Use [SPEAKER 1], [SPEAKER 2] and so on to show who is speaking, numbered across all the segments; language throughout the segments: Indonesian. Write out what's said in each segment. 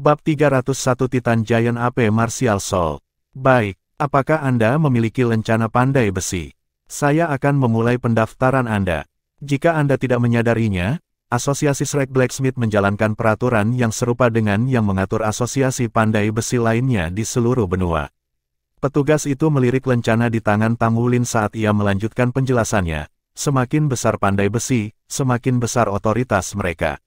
[SPEAKER 1] Bab 301 Titan Giant AP Martial Soul. Baik, apakah Anda memiliki lencana pandai besi? Saya akan memulai pendaftaran Anda. Jika Anda tidak menyadarinya, Asosiasi Shrek Blacksmith menjalankan peraturan yang serupa dengan yang mengatur asosiasi pandai besi lainnya di seluruh benua. Petugas itu melirik lencana di tangan Tang Wulin saat ia melanjutkan penjelasannya. Semakin besar pandai besi, semakin besar otoritas mereka.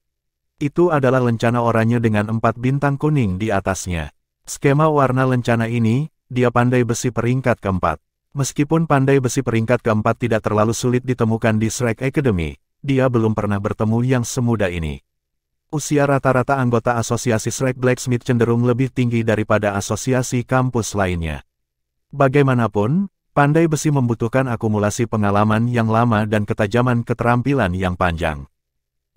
[SPEAKER 1] Itu adalah lencana oranye dengan 4 bintang kuning di atasnya. Skema warna lencana ini, dia pandai besi peringkat keempat. Meskipun pandai besi peringkat keempat tidak terlalu sulit ditemukan di Shrek Academy, dia belum pernah bertemu yang semudah ini. Usia rata-rata anggota asosiasi Shrek Blacksmith cenderung lebih tinggi daripada asosiasi kampus lainnya. Bagaimanapun, pandai besi membutuhkan akumulasi pengalaman yang lama dan ketajaman keterampilan yang panjang.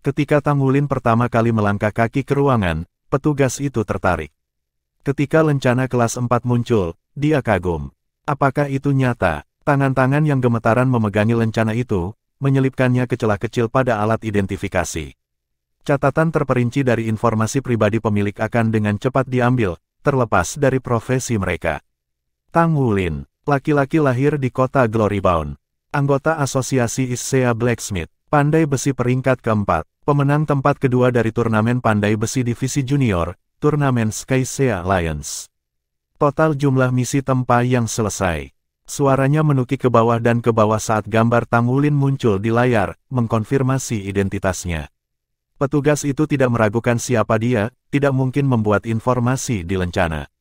[SPEAKER 1] Ketika Tang Wulin pertama kali melangkah kaki ke ruangan, petugas itu tertarik. Ketika lencana kelas 4 muncul, dia kagum. Apakah itu nyata? Tangan-tangan yang gemetaran memegangi lencana itu, menyelipkannya ke celah kecil pada alat identifikasi. Catatan terperinci dari informasi pribadi pemilik akan dengan cepat diambil, terlepas dari profesi mereka. Tang Wulin, laki-laki lahir di kota Glorybound. Anggota asosiasi Issea Blacksmith, pandai besi peringkat keempat. Pemenang tempat kedua dari turnamen pandai besi divisi junior, turnamen Skysea Alliance. Total jumlah misi tempa yang selesai. Suaranya menukik ke bawah dan ke bawah saat gambar Tang Wulin muncul di layar, mengkonfirmasi identitasnya. Petugas itu tidak meragukan siapa dia, tidak mungkin membuat informasi di lencana.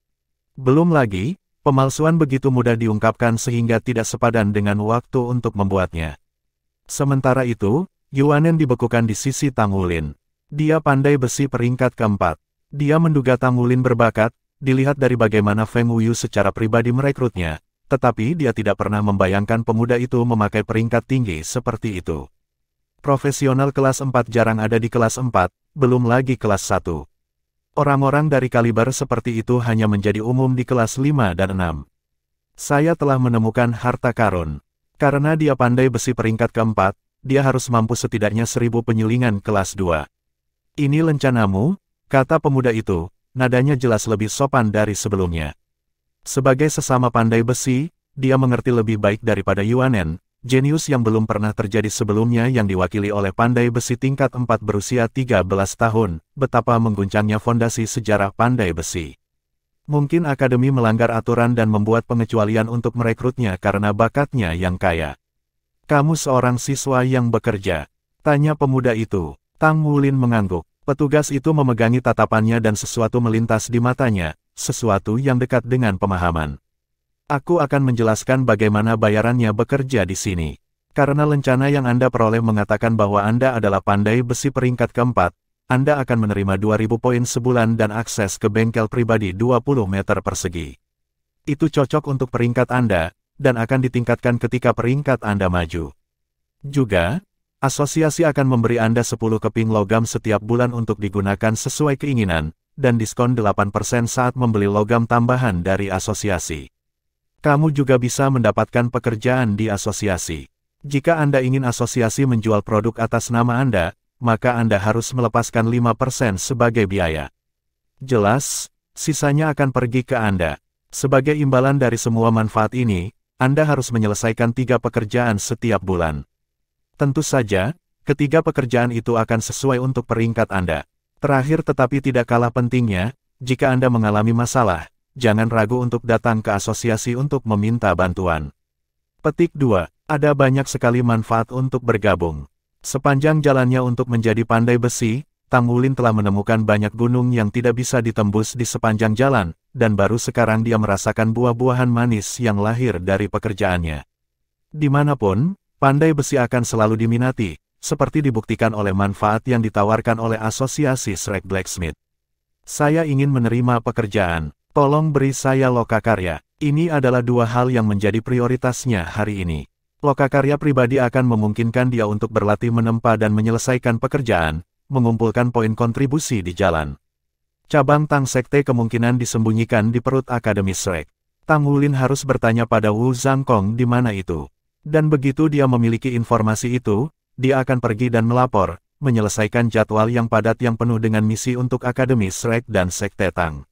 [SPEAKER 1] Belum lagi, pemalsuan begitu mudah diungkapkan sehingga tidak sepadan dengan waktu untuk membuatnya. Sementara itu, Yuanen dibekukan di sisi Tang Wulin. Dia pandai besi peringkat keempat. Dia menduga Tang Wulin berbakat, dilihat dari bagaimana Feng Wuyu secara pribadi merekrutnya, tetapi dia tidak pernah membayangkan pemuda itu memakai peringkat tinggi seperti itu. Profesional kelas 4 jarang ada di kelas 4, belum lagi kelas 1. Orang-orang dari kaliber seperti itu hanya menjadi umum di kelas 5 dan 6. Saya telah menemukan harta karun. Karena dia pandai besi peringkat keempat, dia harus mampu setidaknya 1000 penyulingan kelas 2. Ini lencanamu, kata pemuda itu, nadanya jelas lebih sopan dari sebelumnya. Sebagai sesama pandai besi, dia mengerti lebih baik daripada Yuanen, jenius yang belum pernah terjadi sebelumnya yang diwakili oleh pandai besi tingkat 4 berusia 13 tahun, betapa mengguncangnya fondasi sejarah pandai besi. Mungkin akademi melanggar aturan dan membuat pengecualian untuk merekrutnya karena bakatnya yang kaya. Kamu seorang siswa yang bekerja? Tanya pemuda itu. Tang Wulin mengangguk. Petugas itu memegangi tatapannya dan sesuatu melintas di matanya, sesuatu yang dekat dengan pemahaman. Aku akan menjelaskan bagaimana bayarannya bekerja di sini. Karena lencana yang Anda peroleh mengatakan bahwa Anda adalah pandai besi peringkat keempat, Anda akan menerima 2000 poin sebulan dan akses ke bengkel pribadi 20 meter persegi. Itu cocok untuk peringkat Anda, dan akan ditingkatkan ketika peringkat Anda maju. Juga, asosiasi akan memberi Anda 10 keping logam setiap bulan untuk digunakan sesuai keinginan, dan diskon 8% saat membeli logam tambahan dari asosiasi. Kamu juga bisa mendapatkan pekerjaan di asosiasi. Jika Anda ingin asosiasi menjual produk atas nama Anda, maka Anda harus melepaskan 5% sebagai biaya. Jelas, sisanya akan pergi ke Anda. Sebagai imbalan dari semua manfaat ini, Anda harus menyelesaikan 3 pekerjaan setiap bulan. Tentu saja, ketiga pekerjaan itu akan sesuai untuk peringkat Anda. Terakhir tetapi tidak kalah pentingnya, jika Anda mengalami masalah, jangan ragu untuk datang ke asosiasi untuk meminta bantuan. Petik 2. Ada banyak sekali manfaat untuk bergabung. Sepanjang jalannya untuk menjadi pandai besi, Tang Wulin telah menemukan banyak gunung yang tidak bisa ditembus di sepanjang jalan, dan baru sekarang dia merasakan buah-buahan manis yang lahir dari pekerjaannya. Dimanapun, pandai besi akan selalu diminati, seperti dibuktikan oleh manfaat yang ditawarkan oleh asosiasi Shrek Blacksmith. Saya ingin menerima pekerjaan, tolong beri saya lokakarya. Ini adalah 2 hal yang menjadi prioritasnya hari ini. Lokakarya pribadi akan memungkinkan dia untuk berlatih menempa dan menyelesaikan pekerjaan, mengumpulkan poin kontribusi di jalan. Cabang Tang Sekte kemungkinan disembunyikan di perut Akademi Shrek. Tang Wulin harus bertanya pada Wu Zhangkong di mana itu. Dan begitu dia memiliki informasi itu, dia akan pergi dan melapor, menyelesaikan jadwal yang padat yang penuh dengan misi untuk Akademi Shrek dan Sekte Tang.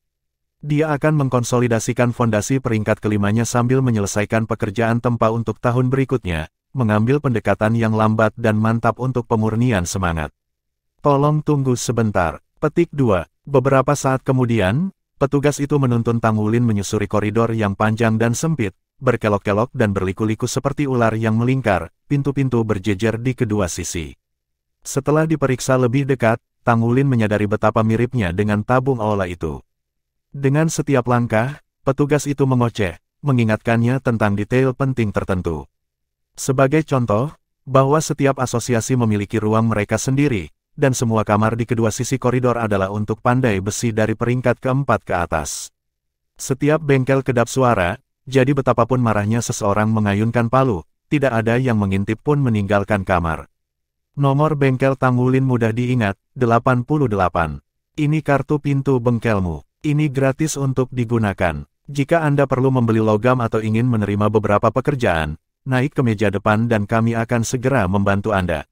[SPEAKER 1] Dia akan mengkonsolidasikan fondasi peringkat kelimanya sambil menyelesaikan pekerjaan tempa untuk tahun berikutnya, mengambil pendekatan yang lambat dan mantap untuk pemurnian semangat. Tolong tunggu sebentar. Petik 2. Beberapa saat kemudian, petugas itu menuntun Tang Wulin menyusuri koridor yang panjang dan sempit, berkelok-kelok dan berliku-liku seperti ular yang melingkar, pintu-pintu berjejer di kedua sisi. Setelah diperiksa lebih dekat, Tang Wulin menyadari betapa miripnya dengan tabung aula itu. Dengan setiap langkah, petugas itu mengoceh, mengingatkannya tentang detail penting tertentu. Sebagai contoh, bahwa setiap asosiasi memiliki ruang mereka sendiri, dan semua kamar di kedua sisi koridor adalah untuk pandai besi dari peringkat keempat ke atas. Setiap bengkel kedap suara, jadi betapapun marahnya seseorang mengayunkan palu, tidak ada yang mengintip pun meninggalkan kamar. Nomor bengkel Tang Wulin mudah diingat, 88. Ini kartu pintu bengkelmu. Ini gratis untuk digunakan. Jika Anda perlu membeli logam atau ingin menerima beberapa pekerjaan, naik ke meja depan dan kami akan segera membantu Anda.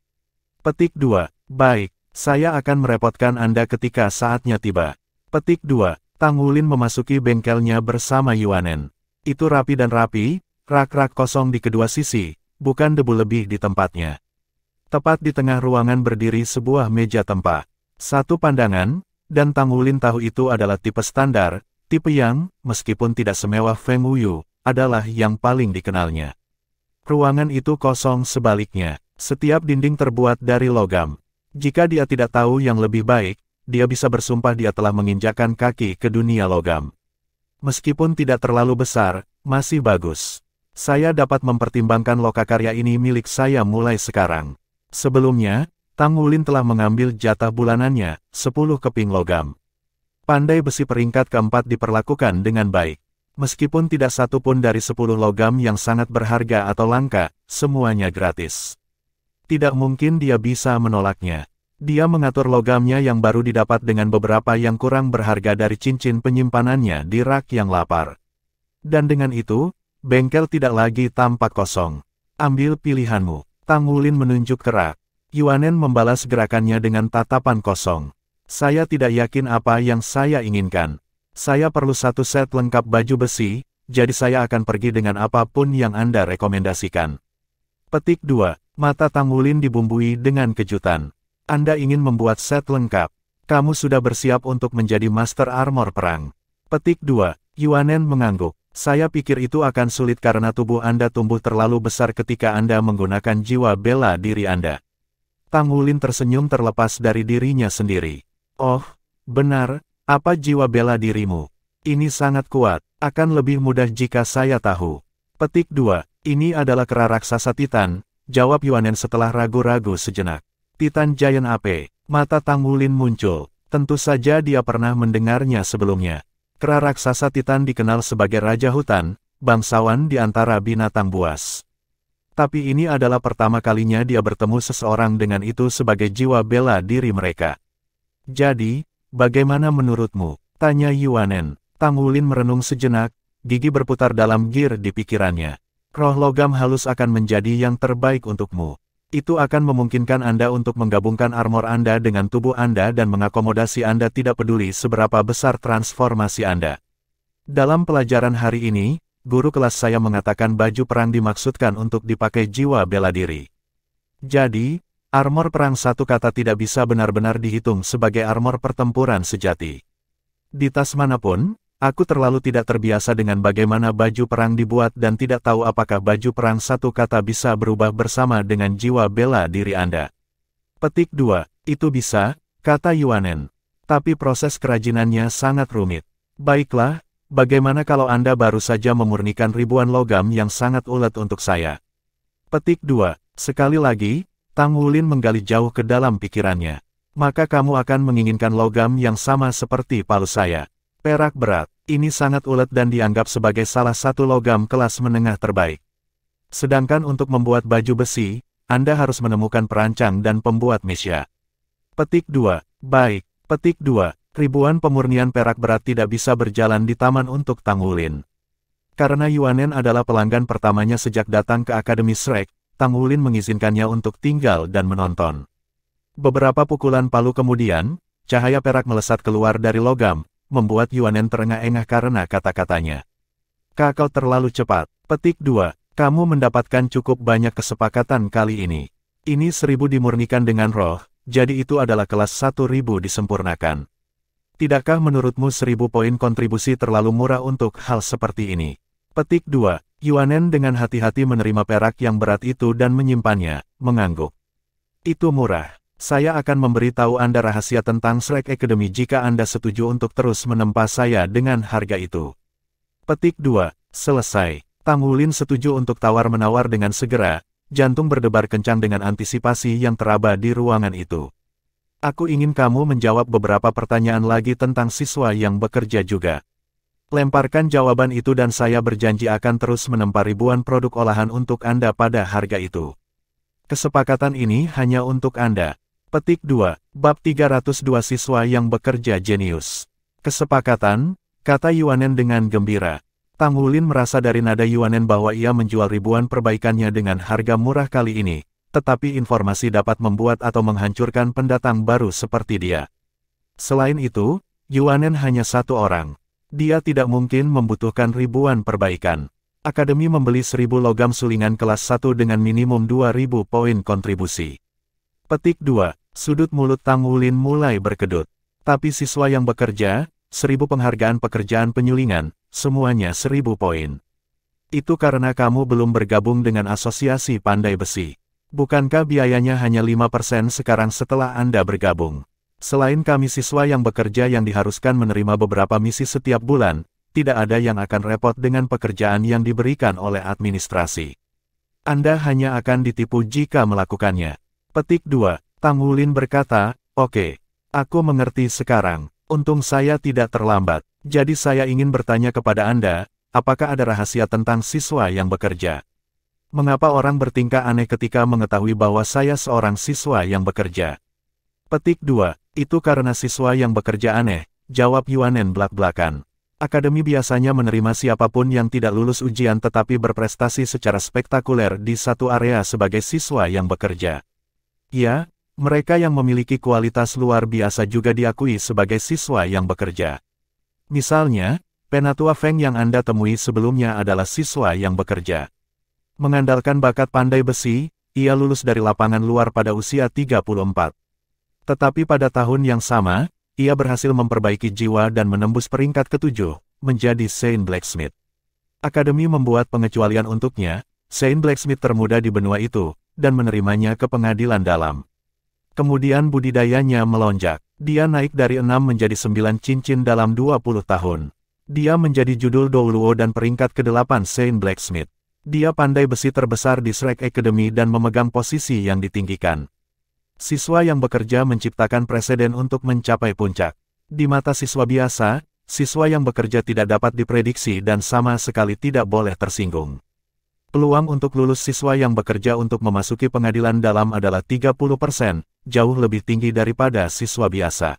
[SPEAKER 1] Petik 2. Baik, saya akan merepotkan Anda ketika saatnya tiba. Petik 2. Tang Wulin memasuki bengkelnya bersama Yuanen. Itu rapi dan rapi, rak-rak kosong di kedua sisi, bukan debu lebih di tempatnya. Tepat di tengah ruangan berdiri sebuah meja tempa. Satu pandangan, dan Tang Wulin tahu itu adalah tipe standar, tipe yang, meskipun tidak semewah Feng Wuyu, adalah yang paling dikenalnya. Ruangan itu kosong sebaliknya, setiap dinding terbuat dari logam. Jika dia tidak tahu yang lebih baik, dia bisa bersumpah dia telah menginjakkan kaki ke dunia logam. Meskipun tidak terlalu besar, masih bagus. Saya dapat mempertimbangkan lokakarya ini milik saya mulai sekarang. Sebelumnya, Tang Wulin telah mengambil jatah bulanannya, 10 keping logam. Pandai besi peringkat keempat diperlakukan dengan baik. Meskipun tidak satu pun dari 10 logam yang sangat berharga atau langka, semuanya gratis. Tidak mungkin dia bisa menolaknya. Dia mengatur logamnya yang baru didapat dengan beberapa yang kurang berharga dari cincin penyimpanannya di rak yang lapar. Dan dengan itu, bengkel tidak lagi tampak kosong. Ambil pilihanmu. Tang Wulin menunjuk ke rak. Yuanen membalas gerakannya dengan tatapan kosong. Saya tidak yakin apa yang saya inginkan. Saya perlu satu set lengkap baju besi, jadi saya akan pergi dengan apapun yang Anda rekomendasikan. Petik 2. Mata Tang Wulin dibumbui dengan kejutan. Anda ingin membuat set lengkap. Kamu sudah bersiap untuk menjadi master armor perang. Petik 2. Yuanen mengangguk. Saya pikir itu akan sulit karena tubuh Anda tumbuh terlalu besar ketika Anda menggunakan jiwa bela diri Anda. Tang Wulin tersenyum terlepas dari dirinya sendiri. Oh, benar, apa jiwa bela dirimu? Ini sangat kuat, akan lebih mudah jika saya tahu. Petik 2. Ini adalah kera raksasa Titan, jawab Yuanen setelah ragu-ragu sejenak. Titan Giant AP, mata Tang Wulin muncul. Tentu saja dia pernah mendengarnya sebelumnya. Kera raksasa Titan dikenal sebagai raja hutan, bangsawan di antara binatang buas. Tapi ini adalah pertama kalinya dia bertemu seseorang dengan itu sebagai jiwa bela diri mereka. Jadi, bagaimana menurutmu? Tanya Yuanen. Tang Wulin merenung sejenak, gigi berputar dalam gir di pikirannya. Roh logam halus akan menjadi yang terbaik untukmu. Itu akan memungkinkan Anda untuk menggabungkan armor Anda dengan tubuh Anda dan mengakomodasi Anda tidak peduli seberapa besar transformasi Anda. Dalam pelajaran hari ini, guru kelas saya mengatakan baju perang dimaksudkan untuk dipakai jiwa bela diri. Jadi, armor perang satu kata tidak bisa benar-benar dihitung sebagai armor pertempuran sejati. Di tas manapun, aku terlalu tidak terbiasa dengan bagaimana baju perang dibuat dan tidak tahu apakah baju perang satu kata bisa berubah bersama dengan jiwa bela diri Anda. Petik 2. Itu bisa, kata Yuanen. Tapi proses kerajinannya sangat rumit. Baiklah, bagaimana kalau Anda baru saja memurnikan ribuan logam yang sangat ulet untuk saya? Petik 2. Sekali lagi, Tang Wulin menggali jauh ke dalam pikirannya. Maka kamu akan menginginkan logam yang sama seperti palu saya. Perak berat, ini sangat ulet dan dianggap sebagai salah satu logam kelas menengah terbaik. Sedangkan untuk membuat baju besi, Anda harus menemukan perancang dan pembuat mesya. Petik 2. Baik, petik 2. Ribuan pemurnian perak berat tidak bisa berjalan di taman untuk Tang Wulin. Karena Yuanen adalah pelanggan pertamanya sejak datang ke Akademi Shrek, Tang Wulin mengizinkannya untuk tinggal dan menonton. Beberapa pukulan palu kemudian, cahaya perak melesat keluar dari logam, membuat Yuanen terengah-engah karena kata-katanya. Kau terlalu cepat. Petik 2. Kamu mendapatkan cukup banyak kesepakatan kali ini. Ini 1000 dimurnikan dengan roh, jadi itu adalah kelas 1000 disempurnakan. Tidakkah menurutmu 1000 poin kontribusi terlalu murah untuk hal seperti ini? Petik 2. Yuanen dengan hati-hati menerima perak yang berat itu dan menyimpannya, mengangguk. Itu murah. Saya akan memberitahu Anda rahasia tentang Shrek Academy jika Anda setuju untuk terus menempa saya dengan harga itu. Petik 2. Selesai. Tang Wulin setuju untuk tawar-menawar dengan segera, jantung berdebar kencang dengan antisipasi yang teraba di ruangan itu. Aku ingin kamu menjawab beberapa pertanyaan lagi tentang siswa yang bekerja juga. Lemparkan jawaban itu dan saya berjanji akan terus menempa ribuan produk olahan untuk Anda pada harga itu. Kesepakatan ini hanya untuk Anda. Petik 2. Bab 302 Siswa yang Bekerja Jenius. Kesepakatan, kata Yuanen dengan gembira. Tang Wulin merasa dari nada Yuanen bahwa ia menjual ribuan perbaikannya dengan harga murah kali ini, tetapi informasi dapat membuat atau menghancurkan pendatang baru seperti dia. Selain itu, Yuanen hanya satu orang. Dia tidak mungkin membutuhkan ribuan perbaikan. Akademi membeli 1000 logam sulingan kelas 1 dengan minimum 2000 poin kontribusi. Petik 2. Sudut mulut Tang Wulin mulai berkedut. Tapi siswa yang bekerja, 1000 penghargaan pekerjaan penyulingan, semuanya 1000 poin. Itu karena kamu belum bergabung dengan asosiasi pandai besi. Bukankah biayanya hanya 5% sekarang setelah Anda bergabung? Selain kami siswa yang bekerja yang diharuskan menerima beberapa misi setiap bulan, tidak ada yang akan repot dengan pekerjaan yang diberikan oleh administrasi. Anda hanya akan ditipu jika melakukannya. Petik 2. Tang Wulin berkata, oke, aku mengerti sekarang. Untung saya tidak terlambat. Jadi saya ingin bertanya kepada Anda, apakah ada rahasia tentang siswa yang bekerja? Mengapa orang bertingkah aneh ketika mengetahui bahwa saya seorang siswa yang bekerja? Petik 2. Itu karena siswa yang bekerja aneh, jawab Yuanen belak-belakan. Akademi biasanya menerima siapapun yang tidak lulus ujian tetapi berprestasi secara spektakuler di satu area sebagai siswa yang bekerja. Ya, mereka yang memiliki kualitas luar biasa juga diakui sebagai siswa yang bekerja. Misalnya, Penatua Feng yang Anda temui sebelumnya adalah siswa yang bekerja. Mengandalkan bakat pandai besi, ia lulus dari lapangan luar pada usia 34. Tetapi pada tahun yang sama, ia berhasil memperbaiki jiwa dan menembus peringkat ke-7, menjadi Saint Blacksmith. Akademi membuat pengecualian untuknya, Saint Blacksmith termuda di benua itu, dan menerimanya ke pengadilan dalam. Kemudian budidayanya melonjak. Dia naik dari 6 menjadi 9 cincin dalam 20 tahun. Dia menjadi judul Douluo dan peringkat ke-8 Saint Blacksmith. Dia pandai besi terbesar di Shrek Academy dan memegang posisi yang ditinggikan. Siswa yang bekerja menciptakan preseden untuk mencapai puncak. Di mata siswa biasa, siswa yang bekerja tidak dapat diprediksi dan sama sekali tidak boleh tersinggung. Peluang untuk lulus siswa yang bekerja untuk memasuki pengadilan dalam adalah 30%, jauh lebih tinggi daripada siswa biasa.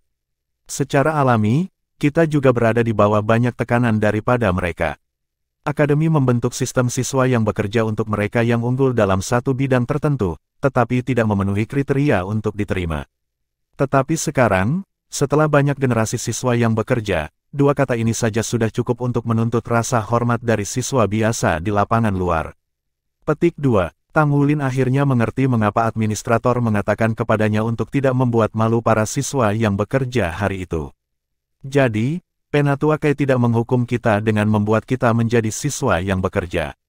[SPEAKER 1] Secara alami, kita juga berada di bawah banyak tekanan daripada mereka. Akademi membentuk sistem siswa yang bekerja untuk mereka yang unggul dalam satu bidang tertentu, tetapi tidak memenuhi kriteria untuk diterima. Tetapi sekarang, setelah banyak generasi siswa yang bekerja, dua kata ini saja sudah cukup untuk menuntut rasa hormat dari siswa biasa di lapangan luar. Petik 2. Tang Wulin akhirnya mengerti mengapa administrator mengatakan kepadanya untuk tidak membuat malu para siswa yang bekerja hari itu. Jadi, Penatua Kai tidak menghukum kita dengan membuat kita menjadi siswa yang bekerja.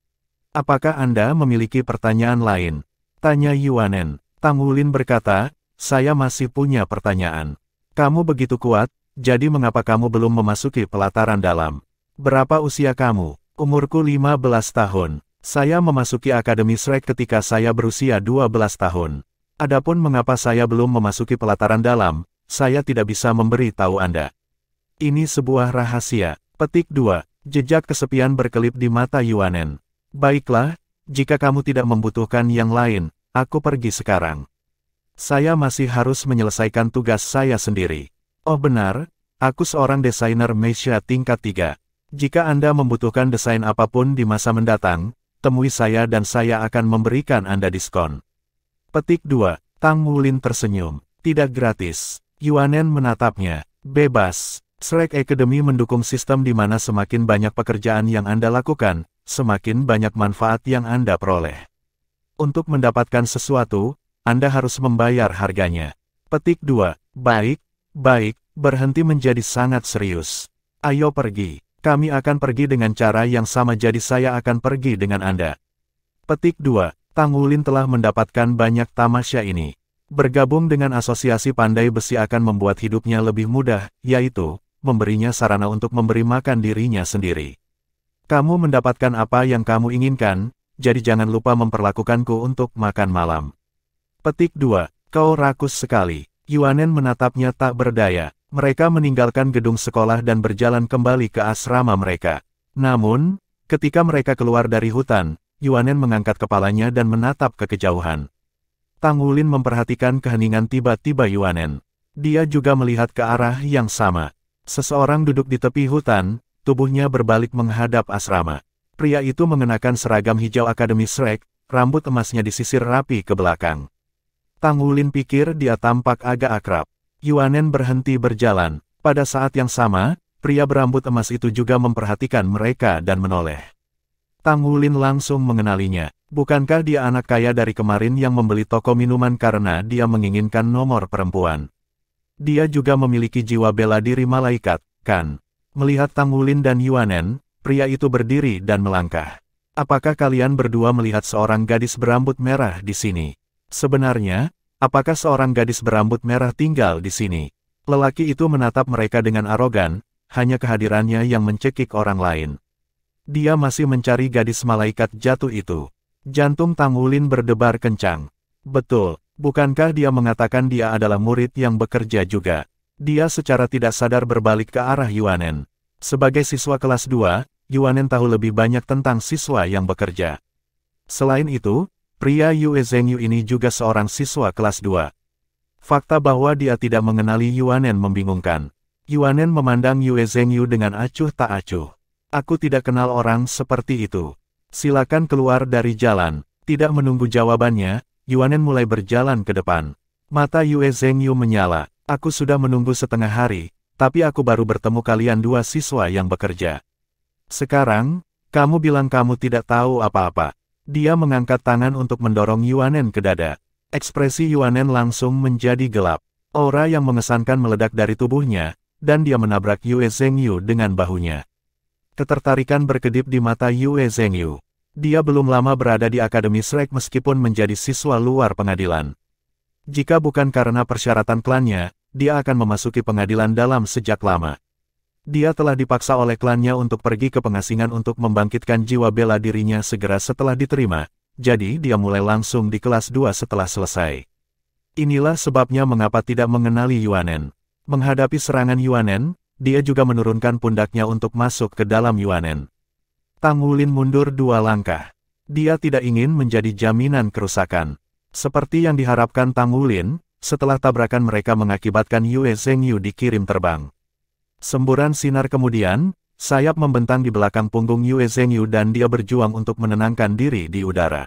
[SPEAKER 1] Apakah Anda memiliki pertanyaan lain? Tanya Yuanen. Tang Wulin berkata, saya masih punya pertanyaan. Kamu begitu kuat, jadi mengapa kamu belum memasuki pelataran dalam? Berapa usia kamu? Umurku 15 tahun. Saya memasuki Akademi Shrek ketika saya berusia 12 tahun. Adapun mengapa saya belum memasuki pelataran dalam, saya tidak bisa memberi tahu Anda. Ini sebuah rahasia. Petik 2. Jejak kesepian berkelip di mata Yuanen. Baiklah, jika kamu tidak membutuhkan yang lain, aku pergi sekarang. Saya masih harus menyelesaikan tugas saya sendiri. Oh benar, aku seorang desainer media tingkat 3. Jika Anda membutuhkan desain apapun di masa mendatang, temui saya dan saya akan memberikan Anda diskon. Petik 2. Tang Wulin tersenyum. Tidak gratis. Yuanen menatapnya. Bebas. Shrek Academy mendukung sistem di mana semakin banyak pekerjaan yang Anda lakukan, semakin banyak manfaat yang Anda peroleh. Untuk mendapatkan sesuatu, Anda harus membayar harganya. Petik 2. Baik, berhenti menjadi sangat serius. Ayo pergi. Kami akan pergi dengan cara yang sama, jadi saya akan pergi dengan Anda. Petik 2. Tang Wulin telah mendapatkan banyak tamasya ini. Bergabung dengan asosiasi pandai besi akan membuat hidupnya lebih mudah, yaitu memberinya sarana untuk memberi makan dirinya sendiri. Kamu mendapatkan apa yang kamu inginkan, jadi jangan lupa memperlakukanku untuk makan malam. Petik 2. Kau rakus sekali. Yuanen menatapnya tak berdaya. Mereka meninggalkan gedung sekolah dan berjalan kembali ke asrama mereka. Namun, ketika mereka keluar dari hutan, Yuanen mengangkat kepalanya dan menatap ke kejauhan. Tang Wulin memperhatikan keheningan tiba-tiba Yuanen. Dia juga melihat ke arah yang sama. Seseorang duduk di tepi hutan, tubuhnya berbalik menghadap asrama. Pria itu mengenakan seragam hijau Akademi Shrek, rambut emasnya disisir rapi ke belakang. Tang Wulin pikir dia tampak agak akrab. Yuanen berhenti berjalan. Pada saat yang sama, pria berambut emas itu juga memperhatikan mereka dan menoleh. Tang Wulin langsung mengenalinya. Bukankah dia anak kaya dari kemarin yang membeli toko minuman karena dia menginginkan nomor perempuan? Dia juga memiliki jiwa bela diri malaikat, kan? Melihat Tang Wulin dan Yuanen, pria itu berdiri dan melangkah. Apakah kalian berdua melihat seorang gadis berambut merah di sini? Sebenarnya, apakah seorang gadis berambut merah tinggal di sini? Lelaki itu menatap mereka dengan arogan, hanya kehadirannya yang mencekik orang lain. Dia masih mencari gadis malaikat jatuh itu. Jantung Tang Wulin berdebar kencang. Betul, bukankah dia mengatakan dia adalah murid yang bekerja juga? Dia secara tidak sadar berbalik ke arah Yuanen. Sebagai siswa kelas 2, Yuanen tahu lebih banyak tentang siswa yang bekerja. Selain itu, pria Yue Zhengyu ini juga seorang siswa kelas 2. Fakta bahwa dia tidak mengenali Yuanen membingungkan. Yuanen memandang Yue Zhengyu dengan acuh tak acuh. Aku tidak kenal orang seperti itu. Silakan keluar dari jalan. Tidak menunggu jawabannya, Yuanen mulai berjalan ke depan. Mata Yue Zhengyu menyala. Aku sudah menunggu setengah hari, tapi aku baru bertemu kalian dua siswa yang bekerja. Sekarang, kamu bilang kamu tidak tahu apa-apa. Dia mengangkat tangan untuk mendorong Yuanen ke dada. Ekspresi Yuanen langsung menjadi gelap. Aura yang mengesankan meledak dari tubuhnya, dan dia menabrak Yue Zhengyu dengan bahunya. Ketertarikan berkedip di mata Yue Zhengyu. Dia belum lama berada di Akademi Shrek meskipun menjadi siswa luar pengadilan. Jika bukan karena persyaratan klannya, dia akan memasuki pengadilan dalam sejak lama. Dia telah dipaksa oleh klannya untuk pergi ke pengasingan untuk membangkitkan jiwa bela dirinya segera setelah diterima, jadi dia mulai langsung di kelas 2 setelah selesai. Inilah sebabnya mengapa tidak mengenali Yuanen. Menghadapi serangan Yuanen, dia juga menurunkan pundaknya untuk masuk ke dalam Yuanen. Tang Wulin mundur 2 langkah. Dia tidak ingin menjadi jaminan kerusakan. Seperti yang diharapkan Tang Wulin, setelah tabrakan mereka mengakibatkan Yue Zhengyu dikirim terbang. Semburan sinar kemudian, sayap membentang di belakang punggung Yue Zhengyu dan dia berjuang untuk menenangkan diri di udara.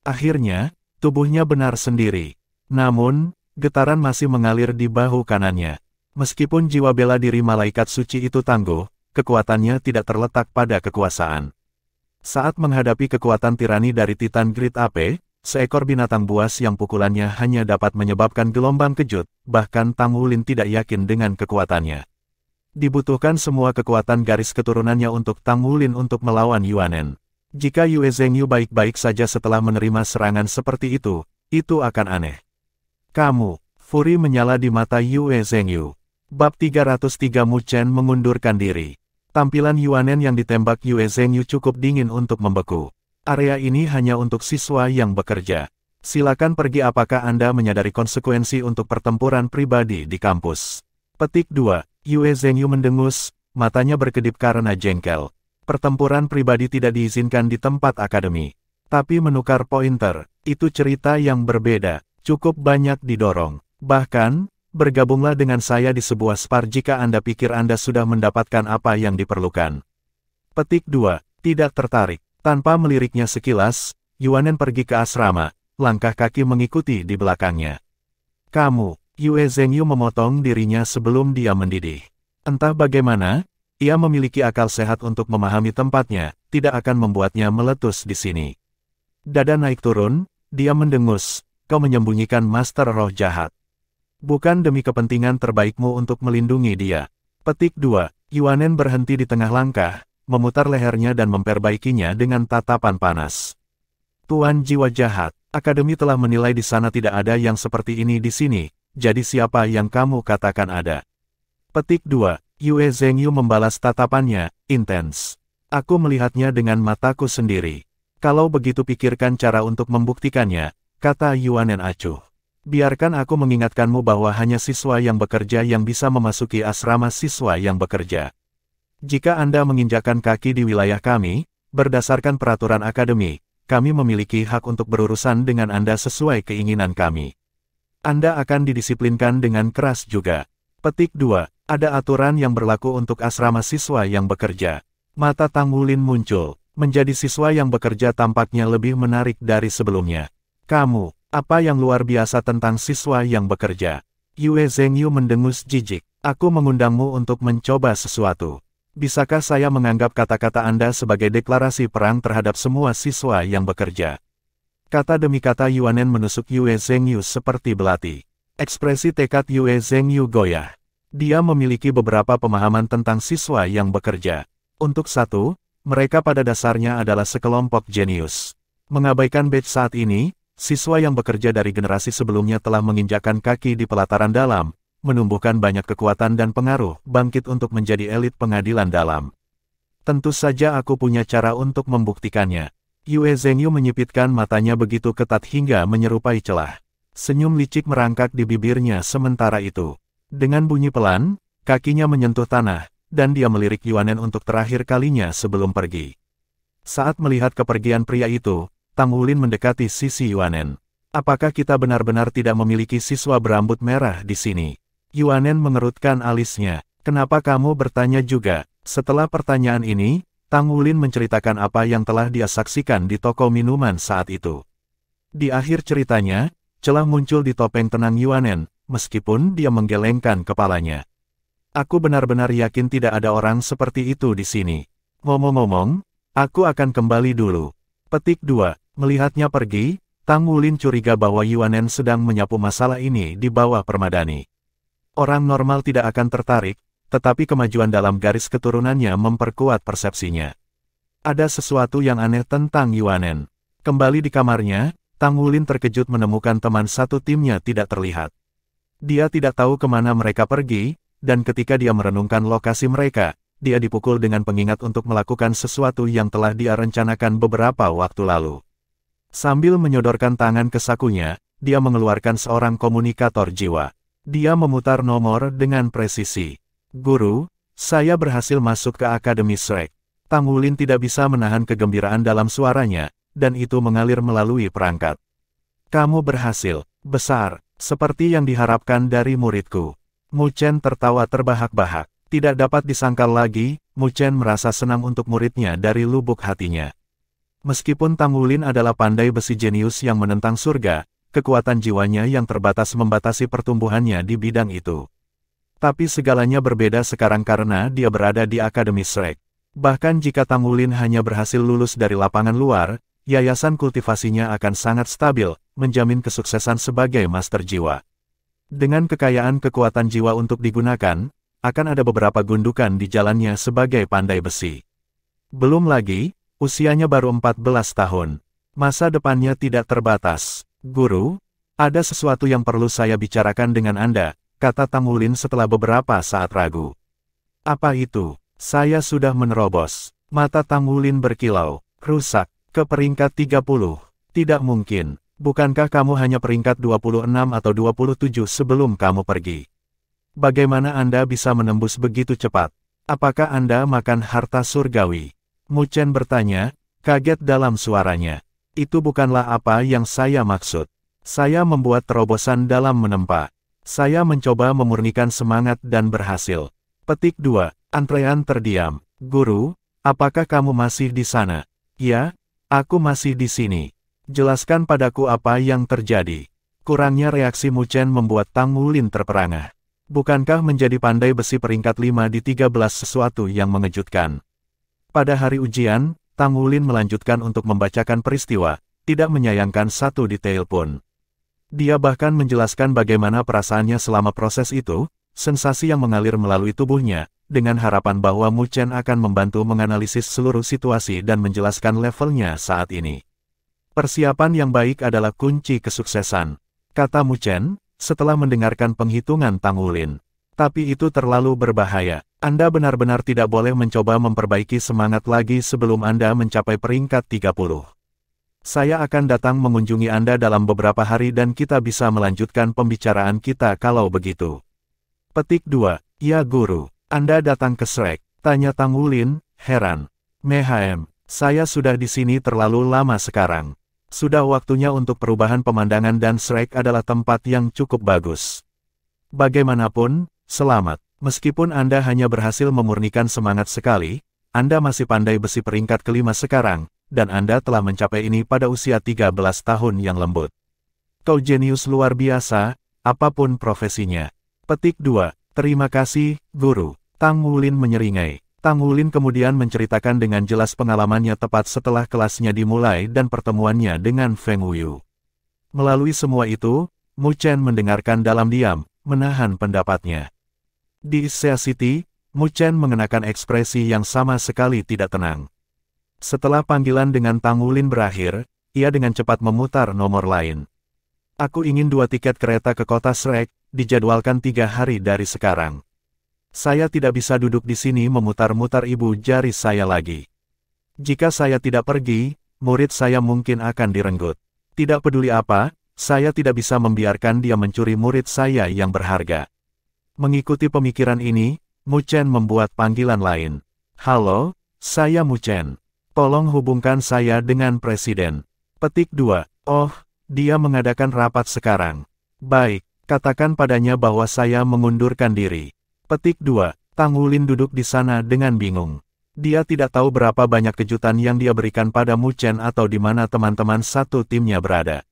[SPEAKER 1] Akhirnya, tubuhnya benar sendiri. Namun, getaran masih mengalir di bahu kanannya. Meskipun jiwa bela diri malaikat suci itu tangguh, kekuatannya tidak terletak pada kekuasaan. Saat menghadapi kekuatan tirani dari Titan Great Ape, seekor binatang buas yang pukulannya hanya dapat menyebabkan gelombang kejut, bahkan Tang Wulin tidak yakin dengan kekuatannya. Dibutuhkan semua kekuatan garis keturunannya untuk Tang Wulin untuk melawan Yuanen. Jika Yue Zhengyu baik-baik saja setelah menerima serangan seperti itu akan aneh. Kamu, Furi menyala di mata Yue Zhengyu. Bab 303 Mu Chen mengundurkan diri. Tampilan Yuanen yang ditembak Yue Zhengyu cukup dingin untuk membeku. Area ini hanya untuk siswa yang bekerja. Silakan pergi apakah Anda menyadari konsekuensi untuk pertempuran pribadi di kampus. Petik 2. Yue Zhengyu mendengus, matanya berkedip karena jengkel. Pertempuran pribadi tidak diizinkan di tempat akademi. Tapi menukar pointer, itu cerita yang berbeda, cukup banyak didorong. Bahkan, bergabunglah dengan saya di sebuah spar jika Anda pikir Anda sudah mendapatkan apa yang diperlukan. Petik 2. Tidak tertarik. Tanpa meliriknya sekilas, Yuanen pergi ke asrama, langkah kaki mengikuti di belakangnya. Kamu, Yue Zhengyu memotong dirinya sebelum dia mendidih. Entah bagaimana, ia memiliki akal sehat untuk memahami tempatnya, tidak akan membuatnya meletus di sini. Dada naik turun, dia mendengus, kau menyembunyikan Master Roh Jahat. Bukan demi kepentingan terbaikmu untuk melindungi dia. Petik 2. Yuanen berhenti di tengah langkah, memutar lehernya dan memperbaikinya dengan tatapan panas. Tuan jiwa jahat, Akademi telah menilai di sana tidak ada yang seperti ini di sini, jadi siapa yang kamu katakan ada? Petik 2. Yue Zhengyu membalas tatapannya, intens. Aku melihatnya dengan mataku sendiri. Kalau begitu pikirkan cara untuk membuktikannya, kata Yuanen acuh. Biarkan aku mengingatkanmu bahwa hanya siswa yang bekerja yang bisa memasuki asrama siswa yang bekerja. Jika Anda menginjakkan kaki di wilayah kami, berdasarkan peraturan akademi, kami memiliki hak untuk berurusan dengan Anda sesuai keinginan kami. Anda akan didisiplinkan dengan keras juga. Petik 2. Ada aturan yang berlaku untuk asrama siswa yang bekerja. Mata Tang Wulin muncul. Menjadi siswa yang bekerja tampaknya lebih menarik dari sebelumnya. Kamu, apa yang luar biasa tentang siswa yang bekerja? Yue Zhengyu mendengus jijik. Aku mengundangmu untuk mencoba sesuatu. Bisakah saya menganggap kata-kata Anda sebagai deklarasi perang terhadap semua siswa yang bekerja? Kata demi kata Yuanen menusuk Yue Zhengyu seperti belati. Ekspresi tekad Yue Zhengyu goyah. Dia memiliki beberapa pemahaman tentang siswa yang bekerja. Untuk satu, mereka pada dasarnya adalah sekelompok jenius. Mengabaikan batch saat ini, siswa yang bekerja dari generasi sebelumnya telah menginjakkan kaki di pelataran dalam, menumbuhkan banyak kekuatan dan pengaruh, bangkit untuk menjadi elit pengadilan dalam. Tentu saja aku punya cara untuk membuktikannya. Yue Zhengyu menyipitkan matanya begitu ketat hingga menyerupai celah. Senyum licik merangkak di bibirnya sementara itu. Dengan bunyi pelan, kakinya menyentuh tanah, dan dia melirik Yuanen untuk terakhir kalinya sebelum pergi. Saat melihat kepergian pria itu, Tang Wulin mendekati sisi Yuanen. Apakah kita benar-benar tidak memiliki siswa berambut merah di sini? Yuanen mengerutkan alisnya. Kenapa kamu bertanya juga? Setelah pertanyaan ini, Tang Wulin menceritakan apa yang telah dia saksikan di toko minuman saat itu. Di akhir ceritanya, celah muncul di topeng tenang Yuanen, meskipun dia menggelengkan kepalanya. Aku benar-benar yakin tidak ada orang seperti itu di sini. Ngomong-ngomong, aku akan kembali dulu. Petik 2. Melihatnya pergi, Tang Wulin curiga bahwa Yuanen sedang menyapu masalah ini di bawah permadani. Orang normal tidak akan tertarik, tetapi kemajuan dalam garis keturunannya memperkuat persepsinya. Ada sesuatu yang aneh tentang Yuanen. Kembali di kamarnya, Tang Wulin terkejut menemukan teman satu timnya tidak terlihat. Dia tidak tahu kemana mereka pergi, dan ketika dia merenungkan lokasi mereka, dia dipukul dengan pengingat untuk melakukan sesuatu yang telah dia rencanakan beberapa waktu lalu. Sambil menyodorkan tangan ke sakunya, dia mengeluarkan seorang komunikator jiwa. Dia memutar nomor dengan presisi. Guru, saya berhasil masuk ke Akademi Shrek. Tang Wulin tidak bisa menahan kegembiraan dalam suaranya, dan itu mengalir melalui perangkat. Kamu berhasil, besar, seperti yang diharapkan dari muridku. Mu Chen tertawa terbahak-bahak. Tidak dapat disangkal lagi, Mu Chen merasa senang untuk muridnya dari lubuk hatinya. Meskipun Tang Wulin adalah pandai besi jenius yang menentang surga, kekuatan jiwanya yang terbatas membatasi pertumbuhannya di bidang itu. Tapi segalanya berbeda sekarang karena dia berada di Akademi Shrek. Bahkan jika Tang Wulin hanya berhasil lulus dari lapangan luar, yayasan kultivasinya akan sangat stabil, menjamin kesuksesan sebagai master jiwa. Dengan kekayaan kekuatan jiwa untuk digunakan, akan ada beberapa gundukan di jalannya sebagai pandai besi. Belum lagi, usianya baru 14 tahun. Masa depannya tidak terbatas. Guru, ada sesuatu yang perlu saya bicarakan dengan Anda, kata Tang Wulin setelah beberapa saat ragu. Apa itu? Saya sudah menerobos. Mata Tang Wulin berkilau. Rusak. Ke peringkat 30. Tidak mungkin. Bukankah kamu hanya peringkat 26 atau 27 sebelum kamu pergi? Bagaimana Anda bisa menembus begitu cepat? Apakah Anda makan harta surgawi? Mu Chen bertanya, kaget dalam suaranya. Itu bukanlah apa yang saya maksud. Saya membuat terobosan dalam menempa. Saya mencoba memurnikan semangat dan berhasil. Petik 2. Antrean terdiam. Guru, apakah kamu masih di sana? Ya, aku masih di sini. Jelaskan padaku apa yang terjadi. Kurangnya reaksi Mu Chen membuat Tang Wulin terperangah. Bukankah menjadi pandai besi peringkat 5 di 13 sesuatu yang mengejutkan? Pada hari ujian, Tang Wulin melanjutkan untuk membacakan peristiwa, tidak menyayangkan satu detail pun. Dia bahkan menjelaskan bagaimana perasaannya selama proses itu, sensasi yang mengalir melalui tubuhnya, dengan harapan bahwa Mu Chen akan membantu menganalisis seluruh situasi dan menjelaskan levelnya saat ini. Persiapan yang baik adalah kunci kesuksesan, kata Mu Chen, setelah mendengarkan penghitungan Tang Wulin. Tapi itu terlalu berbahaya. Anda benar-benar tidak boleh mencoba memperbaiki semangat lagi sebelum Anda mencapai peringkat 30. Saya akan datang mengunjungi Anda dalam beberapa hari dan kita bisa melanjutkan pembicaraan kita kalau begitu. Petik 2. Ya guru, Anda datang ke Shrek, tanya Tang Wulin, heran. Mehm, saya sudah di sini terlalu lama sekarang. Sudah waktunya untuk perubahan pemandangan dan Shrek adalah tempat yang cukup bagus. Bagaimanapun, selamat. Meskipun Anda hanya berhasil memurnikan semangat sekali, Anda masih pandai besi peringkat kelima sekarang, dan Anda telah mencapai ini pada usia 13 tahun yang lembut. Kau jenius luar biasa, apapun profesinya. Petik 2. Terima kasih, guru. Tang Wulin menyeringai. Tang Wulin kemudian menceritakan dengan jelas pengalamannya tepat setelah kelasnya dimulai dan pertemuannya dengan Feng Wuyu. Melalui semua itu, Mu Chen mendengarkan dalam diam, menahan pendapatnya. Di Sea City, Mu Chen mengenakan ekspresi yang sama sekali tidak tenang. Setelah panggilan dengan Tang Wulin berakhir, ia dengan cepat memutar nomor lain. Aku ingin 2 tiket kereta ke kota Shrek, dijadwalkan 3 hari dari sekarang. Saya tidak bisa duduk di sini memutar-mutar ibu jari saya lagi. Jika saya tidak pergi, murid saya mungkin akan direnggut. Tidak peduli apa, saya tidak bisa membiarkan dia mencuri murid saya yang berharga. Mengikuti pemikiran ini, Mu Chen membuat panggilan lain. Halo, saya Mu Chen. Tolong hubungkan saya dengan Presiden. Petik 2. Oh, dia mengadakan rapat sekarang. Baik, katakan padanya bahwa saya mengundurkan diri. Petik 2. Tang Wulin duduk di sana dengan bingung. Dia tidak tahu berapa banyak kejutan yang dia berikan pada Mu Chen atau di mana teman-teman satu timnya berada.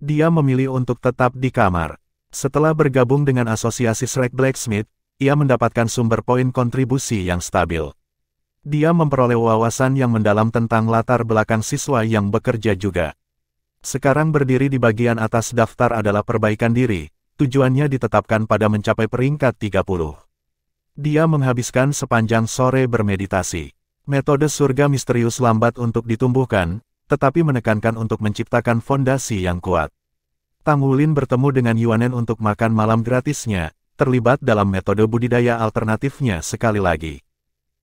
[SPEAKER 1] Dia memilih untuk tetap di kamar. Setelah bergabung dengan asosiasi Shrek Blacksmith, ia mendapatkan sumber poin kontribusi yang stabil. Dia memperoleh wawasan yang mendalam tentang latar belakang siswa yang bekerja juga. Sekarang berdiri di bagian atas daftar adalah perbaikan diri, tujuannya ditetapkan pada mencapai peringkat 30. Dia menghabiskan sepanjang sore bermeditasi. Metode surga misterius lambat untuk ditumbuhkan, tetapi menekankan untuk menciptakan fondasi yang kuat. Tang Wulin bertemu dengan Yuanen untuk makan malam gratisnya, terlibat dalam metode budidaya alternatifnya sekali lagi.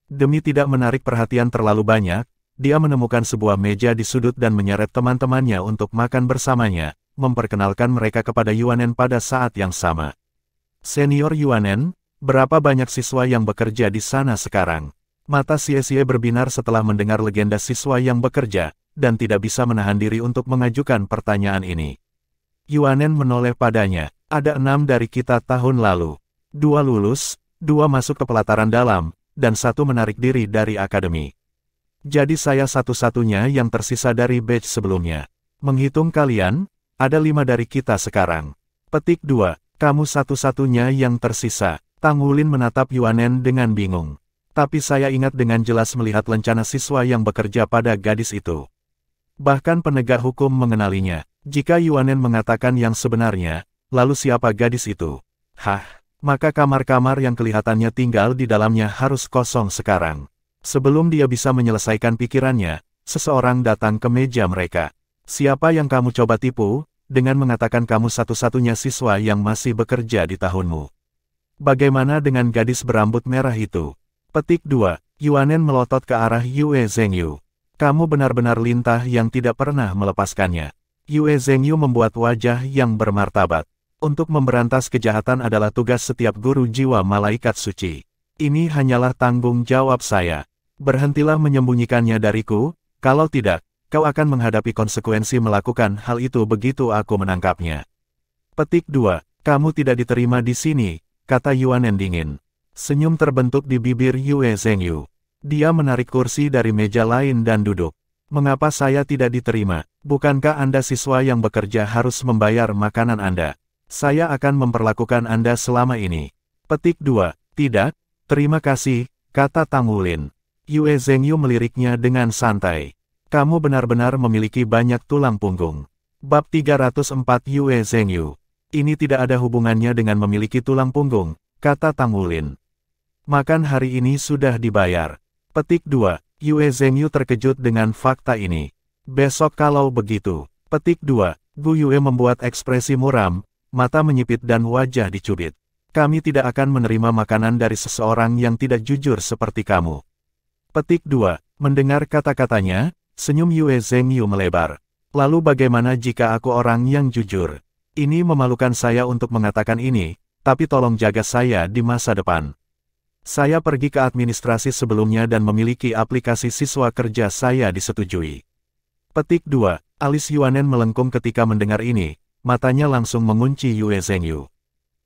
[SPEAKER 1] Demi tidak menarik perhatian terlalu banyak, dia menemukan sebuah meja di sudut dan menyeret teman-temannya untuk makan bersamanya, memperkenalkan mereka kepada Yuanen pada saat yang sama. Senior Yuanen, berapa banyak siswa yang bekerja di sana sekarang? Mata Xie berbinar setelah mendengar legenda siswa yang bekerja, dan tidak bisa menahan diri untuk mengajukan pertanyaan ini. Yuanen menoleh padanya, ada 6 dari kita tahun lalu. 2 lulus, 2 masuk ke pelataran dalam, dan 1 menarik diri dari akademi. Jadi saya satu-satunya yang tersisa dari batch sebelumnya. Menghitung kalian, ada 5 dari kita sekarang. Petik 2, kamu satu-satunya yang tersisa. Tang Wulin menatap Yuanen dengan bingung. Tapi saya ingat dengan jelas melihat lencana siswa yang bekerja pada gadis itu. Bahkan penegak hukum mengenalinya. Jika Yuanen mengatakan yang sebenarnya, lalu siapa gadis itu? Hah, maka kamar-kamar yang kelihatannya tinggal di dalamnya harus kosong sekarang. Sebelum dia bisa menyelesaikan pikirannya, seseorang datang ke meja mereka. Siapa yang kamu coba tipu, dengan mengatakan kamu satu-satunya siswa yang masih bekerja di tahunmu? Bagaimana dengan gadis berambut merah itu? Petik 2, Yuanen melotot ke arah Yue Zhengyu. Kamu benar-benar lintah yang tidak pernah melepaskannya. Yue Zhengyu membuat wajah yang bermartabat. Untuk memberantas kejahatan adalah tugas setiap guru jiwa malaikat suci. Ini hanyalah tanggung jawab saya. Berhentilah menyembunyikannya dariku, kalau tidak, kau akan menghadapi konsekuensi melakukan hal itu begitu aku menangkapnya. Petik 2, kamu tidak diterima di sini, kata Yuanen dingin. Senyum terbentuk di bibir Yue Zhengyu. Dia menarik kursi dari meja lain dan duduk. Mengapa saya tidak diterima? Bukankah Anda siswa yang bekerja harus membayar makanan Anda? Saya akan memperlakukan Anda selama ini. Petik 2. Tidak, terima kasih, kata Tang Wulin. Yue Zhengyu meliriknya dengan santai. Kamu benar-benar memiliki banyak tulang punggung. Bab 304 Yue Zhengyu. Ini tidak ada hubungannya dengan memiliki tulang punggung, kata Tang Wulin. Makan hari ini sudah dibayar. Petik 2. Yue Zhengyu terkejut dengan fakta ini. Besok kalau begitu. Petik 2. Gu Yue membuat ekspresi muram, mata menyipit dan wajah dicubit. Kami tidak akan menerima makanan dari seseorang yang tidak jujur seperti kamu. Petik 2. Mendengar kata-katanya, senyum Yue Zhengyu melebar. Lalu bagaimana jika aku orang yang jujur? Ini memalukan saya untuk mengatakan ini, tapi tolong jaga saya di masa depan. Saya pergi ke administrasi sebelumnya dan memiliki aplikasi siswa kerja saya disetujui. Petik 2. Alis Yuanen melengkung ketika mendengar ini, matanya langsung mengunci Yue Zhengyu.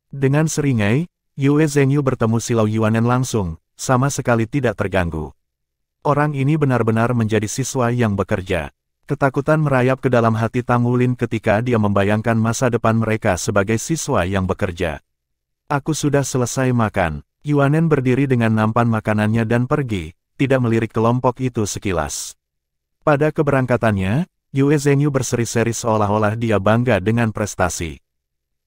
[SPEAKER 1] Dengan seringai, Yue Zhengyu bertemu Silau Yuanen langsung, sama sekali tidak terganggu. Orang ini benar-benar menjadi siswa yang bekerja. Ketakutan merayap ke dalam hati Tang Wulin ketika dia membayangkan masa depan mereka sebagai siswa yang bekerja. Aku sudah selesai makan. Yuanen berdiri dengan nampan makanannya dan pergi, tidak melirik kelompok itu sekilas. Pada keberangkatannya, Yue Zhengyu berseri-seri seolah-olah dia bangga dengan prestasi.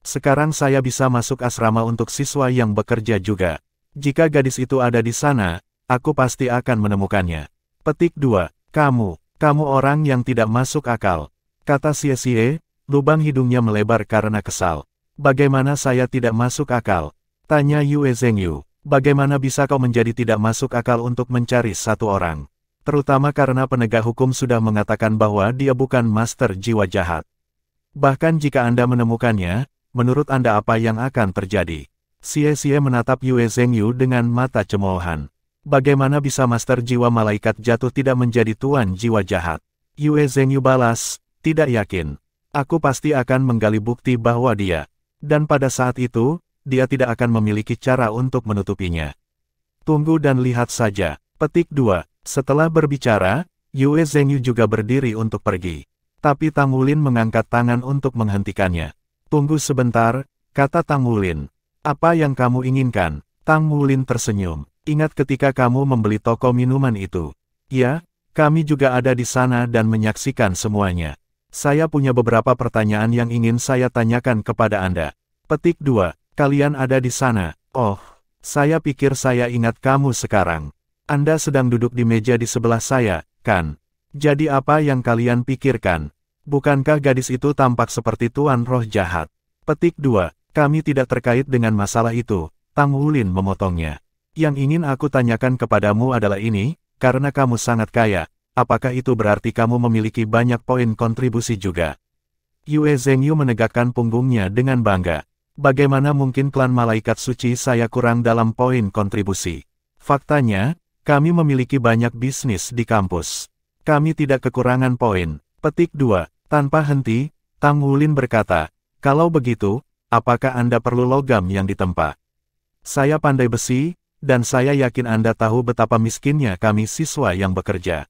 [SPEAKER 1] Sekarang saya bisa masuk asrama untuk siswa yang bekerja juga. Jika gadis itu ada di sana, aku pasti akan menemukannya. Petik 2. Kamu orang yang tidak masuk akal. Kata Xie, lubang hidungnya melebar karena kesal. Bagaimana saya tidak masuk akal? Tanya Yue Zhengyu. Bagaimana bisa kau menjadi tidak masuk akal untuk mencari satu orang? Terutama karena penegak hukum sudah mengatakan bahwa dia bukan master jiwa jahat. Bahkan jika Anda menemukannya, menurut Anda apa yang akan terjadi? Xie menatap Yue Zhengyu dengan mata cemoohan. Bagaimana bisa master jiwa malaikat jatuh tidak menjadi tuan jiwa jahat? Yue Zhengyu balas, tidak yakin. Aku pasti akan menggali bukti bahwa dia. Dan pada saat itu, dia tidak akan memiliki cara untuk menutupinya. Tunggu dan lihat saja. Petik 2. Setelah berbicara, Yue Zhengyu juga berdiri untuk pergi. Tapi Tang Wulin mengangkat tangan untuk menghentikannya. Tunggu sebentar, kata Tang Wulin. Apa yang kamu inginkan? Tang Wulin tersenyum. Ingat ketika kamu membeli toko minuman itu? Ya, kami juga ada di sana dan menyaksikan semuanya. Saya punya beberapa pertanyaan yang ingin saya tanyakan kepada Anda. Petik 2. Kalian ada di sana. Oh, saya pikir saya ingat kamu sekarang. Anda sedang duduk di meja di sebelah saya, kan? Jadi apa yang kalian pikirkan? Bukankah gadis itu tampak seperti tuan roh jahat? Petik 2. Kami tidak terkait dengan masalah itu, Tang Wulin memotongnya. Yang ingin aku tanyakan kepadamu adalah ini, karena kamu sangat kaya, apakah itu berarti kamu memiliki banyak poin kontribusi juga? Yue Zhengyu menegakkan punggungnya dengan bangga. Bagaimana mungkin klan malaikat suci saya kurang dalam poin kontribusi? Faktanya, kami memiliki banyak bisnis di kampus. Kami tidak kekurangan poin. Petik 2. Tanpa henti, Tang Wulin berkata, kalau begitu, apakah Anda perlu logam yang ditempa? Saya pandai besi, dan saya yakin Anda tahu betapa miskinnya kami siswa yang bekerja.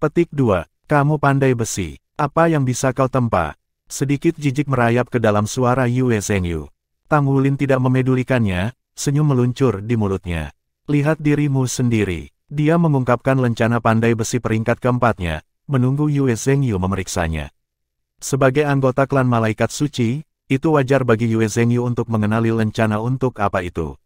[SPEAKER 1] Petik 2. Kamu pandai besi. Apa yang bisa kau tempa? Sedikit jijik merayap ke dalam suara Yue Zhengyu. Tang Wulin tidak memedulikannya, senyum meluncur di mulutnya. Lihat dirimu sendiri. Dia mengungkapkan lencana pandai besi peringkat keempatnya, menunggu Yue Zhengyu memeriksanya. Sebagai anggota klan malaikat suci, itu wajar bagi Yue Zhengyu untuk mengenali lencana untuk apa itu.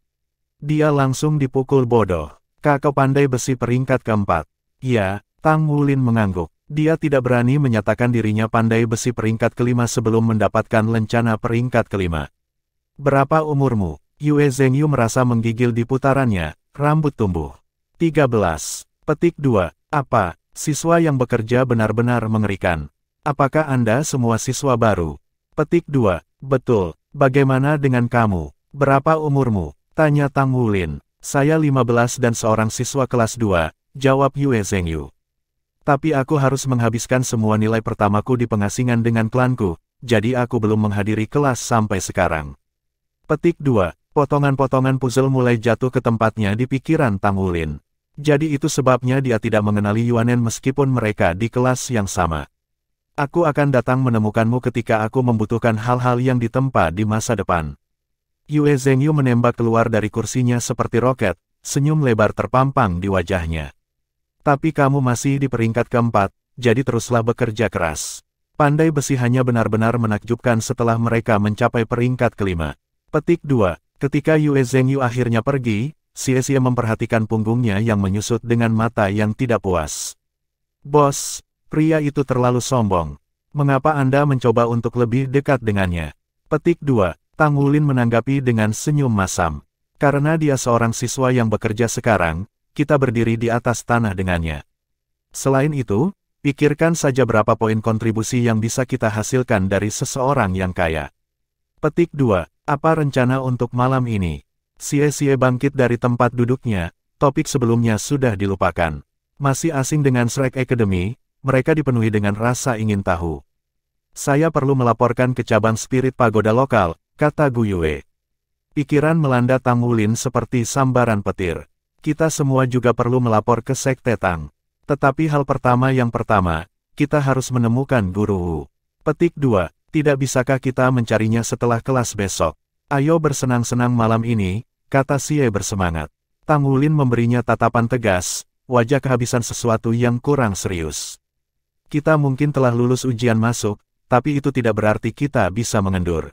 [SPEAKER 1] Dia langsung dipukul bodoh. Kakau pandai besi peringkat keempat. Ya, Tang Wulin mengangguk. Dia tidak berani menyatakan dirinya pandai besi peringkat kelima sebelum mendapatkan lencana peringkat kelima. Berapa umurmu? Yue Zhengyu merasa menggigil di putarannya, rambut tumbuh. 13. Petik 2. Apa? Siswa yang bekerja benar-benar mengerikan. Apakah Anda semua siswa baru? Petik 2. Betul. Bagaimana dengan kamu? Berapa umurmu? Tanya Tang Wulin. Saya 15 dan seorang siswa kelas 2, jawab Yue Zhengyu. Tapi aku harus menghabiskan semua nilai pertamaku di pengasingan dengan klanku, jadi aku belum menghadiri kelas sampai sekarang. Petik 2. Potongan-potongan puzzle mulai jatuh ke tempatnya di pikiran Tang Wulin. Jadi itu sebabnya dia tidak mengenali Yuanen meskipun mereka di kelas yang sama. Aku akan datang menemukanmu ketika aku membutuhkan hal-hal yang ditempa di masa depan. Yue Zhengyu menembak keluar dari kursinya seperti roket, senyum lebar terpampang di wajahnya. Tapi kamu masih di peringkat keempat, jadi teruslah bekerja keras. Pandai besi hanya benar-benar menakjubkan setelah mereka mencapai peringkat kelima. Petik 2. Ketika Yue Zhengyu akhirnya pergi, Xie memperhatikan punggungnya yang menyusut dengan mata yang tidak puas. Bos, pria itu terlalu sombong. Mengapa Anda mencoba untuk lebih dekat dengannya? Petik 2. Tang Wulin menanggapi dengan senyum masam. Karena dia seorang siswa yang bekerja sekarang, kita berdiri di atas tanah dengannya. Selain itu, pikirkan saja berapa poin kontribusi yang bisa kita hasilkan dari seseorang yang kaya. Petik 2. Apa rencana untuk malam ini? Xie bangkit dari tempat duduknya, topik sebelumnya sudah dilupakan. Masih asing dengan Shrek Academy, mereka dipenuhi dengan rasa ingin tahu. Saya perlu melaporkan ke cabang spirit pagoda lokal, kata Gu Yue. Pikiran melanda Tang Wulin seperti sambaran petir. Kita semua juga perlu melapor ke Sekte Tang. Tetapi hal pertama, kita harus menemukan Guru Wu. Petik 2. Tidak bisakah kita mencarinya setelah kelas besok? Ayo bersenang-senang malam ini, kata Xie bersemangat. Tang Wulin memberinya tatapan tegas, wajah kehabisan sesuatu yang kurang serius. Kita mungkin telah lulus ujian masuk, tapi itu tidak berarti kita bisa mengendur.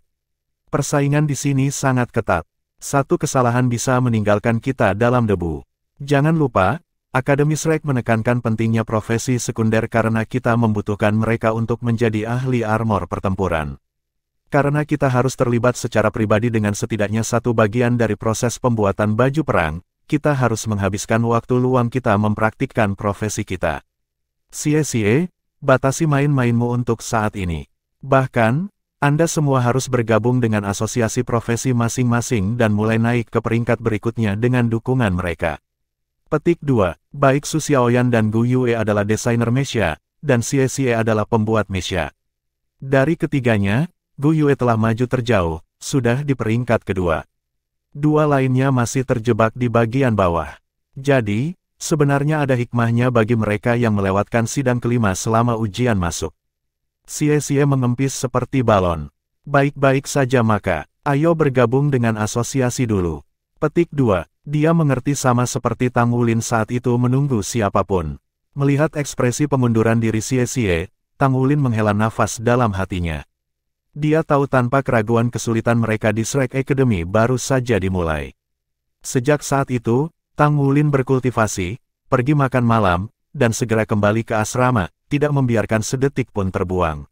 [SPEAKER 1] Persaingan di sini sangat ketat. Satu kesalahan bisa meninggalkan kita dalam debu. Jangan lupa, Akademi Shrek menekankan pentingnya profesi sekunder karena kita membutuhkan mereka untuk menjadi ahli armor pertempuran. Karena kita harus terlibat secara pribadi dengan setidaknya satu bagian dari proses pembuatan baju perang, kita harus menghabiskan waktu luang kita mempraktikkan profesi kita. Xie, batasi main-mainmu untuk saat ini. Bahkan, Anda semua harus bergabung dengan asosiasi profesi masing-masing dan mulai naik ke peringkat berikutnya dengan dukungan mereka. Petik 2. Baik Su Xiaoyan dan Gu Yue adalah desainer mecha, dan Xie adalah pembuat mecha. Dari ketiganya, Gu Yue telah maju terjauh, sudah di peringkat kedua. Dua lainnya masih terjebak di bagian bawah. Jadi, sebenarnya ada hikmahnya bagi mereka yang melewatkan sidang kelima selama ujian masuk. Xie mengempis seperti balon. Baik-baik saja maka, ayo bergabung dengan asosiasi dulu. Petik 2. Dia mengerti sama seperti Tang Wulin saat itu menunggu siapapun. Melihat ekspresi pengunduran diri Xie, Tang Wulin menghela nafas dalam hatinya. Dia tahu tanpa keraguan kesulitan mereka di Shrek Academy baru saja dimulai. Sejak saat itu, Tang Wulin berkultivasi, pergi makan malam, dan segera kembali ke asrama, tidak membiarkan sedetik pun terbuang.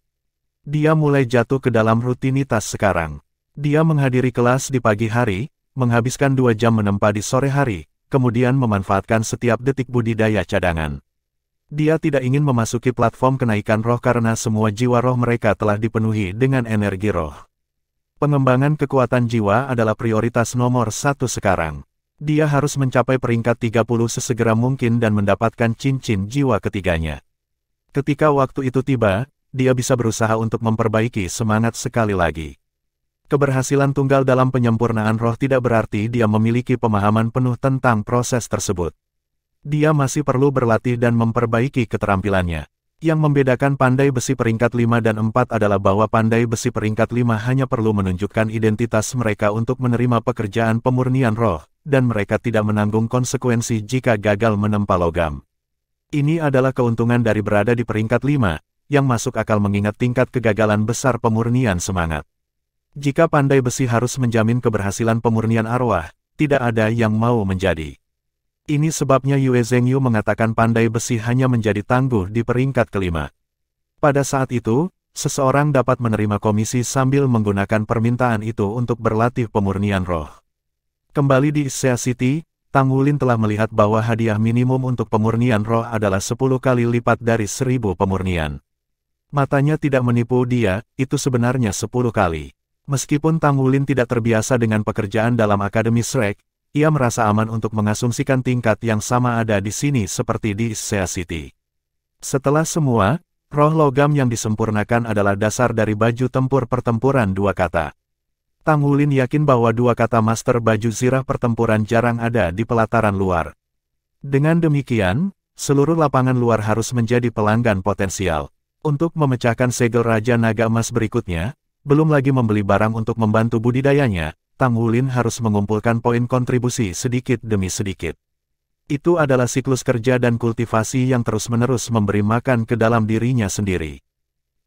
[SPEAKER 1] Dia mulai jatuh ke dalam rutinitas sekarang. Dia menghadiri kelas di pagi hari, menghabiskan 2 jam menempa di sore hari, kemudian memanfaatkan setiap detik budidaya cadangan. Dia tidak ingin memasuki platform kenaikan roh karena semua jiwa roh mereka telah dipenuhi dengan energi roh. Pengembangan kekuatan jiwa adalah prioritas nomor 1 sekarang. Dia harus mencapai peringkat 30 sesegera mungkin dan mendapatkan cincin jiwa ketiganya. Ketika waktu itu tiba, dia bisa berusaha untuk memperbaiki semangat sekali lagi. Keberhasilan tunggal dalam penyempurnaan roh tidak berarti dia memiliki pemahaman penuh tentang proses tersebut. Dia masih perlu berlatih dan memperbaiki keterampilannya. Yang membedakan pandai besi peringkat 5 dan 4 adalah bahwa pandai besi peringkat 5 hanya perlu menunjukkan identitas mereka untuk menerima pekerjaan pemurnian roh, dan mereka tidak menanggung konsekuensi jika gagal menempa logam. Ini adalah keuntungan dari berada di peringkat 5, yang masuk akal mengingat tingkat kegagalan besar pemurnian semangat. Jika pandai besi harus menjamin keberhasilan pemurnian arwah, tidak ada yang mau menjadi. Ini sebabnya Yue Zhengyu mengatakan pandai besi hanya menjadi tangguh di peringkat kelima. Pada saat itu, seseorang dapat menerima komisi sambil menggunakan permintaan itu untuk berlatih pemurnian roh. Kembali di Issea City, Tang Wulin telah melihat bahwa hadiah minimum untuk pemurnian roh adalah 10 kali lipat dari 1000 pemurnian. Matanya tidak menipu dia, itu sebenarnya 10 kali. Meskipun Tang Wulin tidak terbiasa dengan pekerjaan dalam Akademi Shrek, ia merasa aman untuk mengasumsikan tingkat yang sama ada di sini seperti di Issea City. Setelah semua, roh logam yang disempurnakan adalah dasar dari baju tempur pertempuran 2 kata. Tang Wulin yakin bahwa 2 kata master baju zirah pertempuran jarang ada di pelataran luar. Dengan demikian, seluruh lapangan luar harus menjadi pelanggan potensial. Untuk memecahkan segel Raja Naga Emas berikutnya, belum lagi membeli barang untuk membantu budidayanya, Tang Wulin harus mengumpulkan poin kontribusi sedikit demi sedikit. Itu adalah siklus kerja dan kultivasi yang terus-menerus memberi makan ke dalam dirinya sendiri.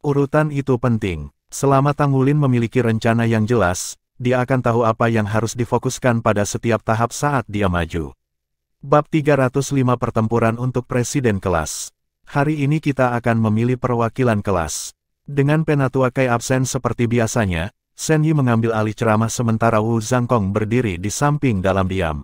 [SPEAKER 1] Urutan itu penting. Selama Tang Wulin memiliki rencana yang jelas, dia akan tahu apa yang harus difokuskan pada setiap tahap saat dia maju. Bab 305 Pertempuran untuk Presiden Kelas. Hari ini kita akan memilih perwakilan kelas. Dengan Penatua Kai absen seperti biasanya, Shen Yi mengambil alih ceramah sementara Wu Zhangkong berdiri di samping dalam diam.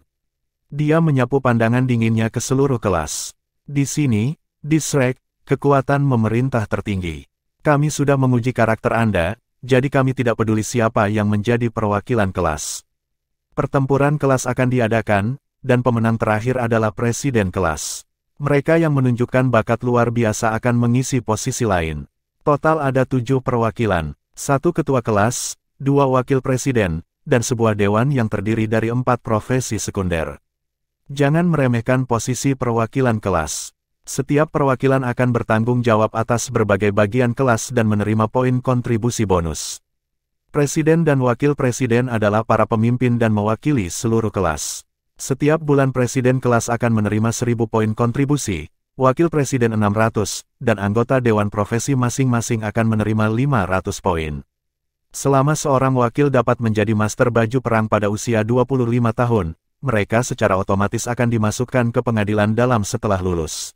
[SPEAKER 1] Dia menyapu pandangan dinginnya ke seluruh kelas. Di sini, di Shrek, kekuatan memerintah tertinggi. Kami sudah menguji karakter Anda, jadi kami tidak peduli siapa yang menjadi perwakilan kelas. Pertempuran kelas akan diadakan, dan pemenang terakhir adalah presiden kelas. Mereka yang menunjukkan bakat luar biasa akan mengisi posisi lain. Total ada 7 perwakilan, 1 ketua kelas, 2 wakil presiden, dan sebuah dewan yang terdiri dari 4 profesi sekunder. Jangan meremehkan posisi perwakilan kelas. Setiap perwakilan akan bertanggung jawab atas berbagai bagian kelas dan menerima poin kontribusi bonus. Presiden dan wakil presiden adalah para pemimpin dan mewakili seluruh kelas. Setiap bulan presiden kelas akan menerima 1000 poin kontribusi, wakil presiden 600, dan anggota dewan profesi masing-masing akan menerima 500 poin. Selama seorang wakil dapat menjadi master baju perang pada usia 25 tahun, mereka secara otomatis akan dimasukkan ke pengadilan dalam setelah lulus.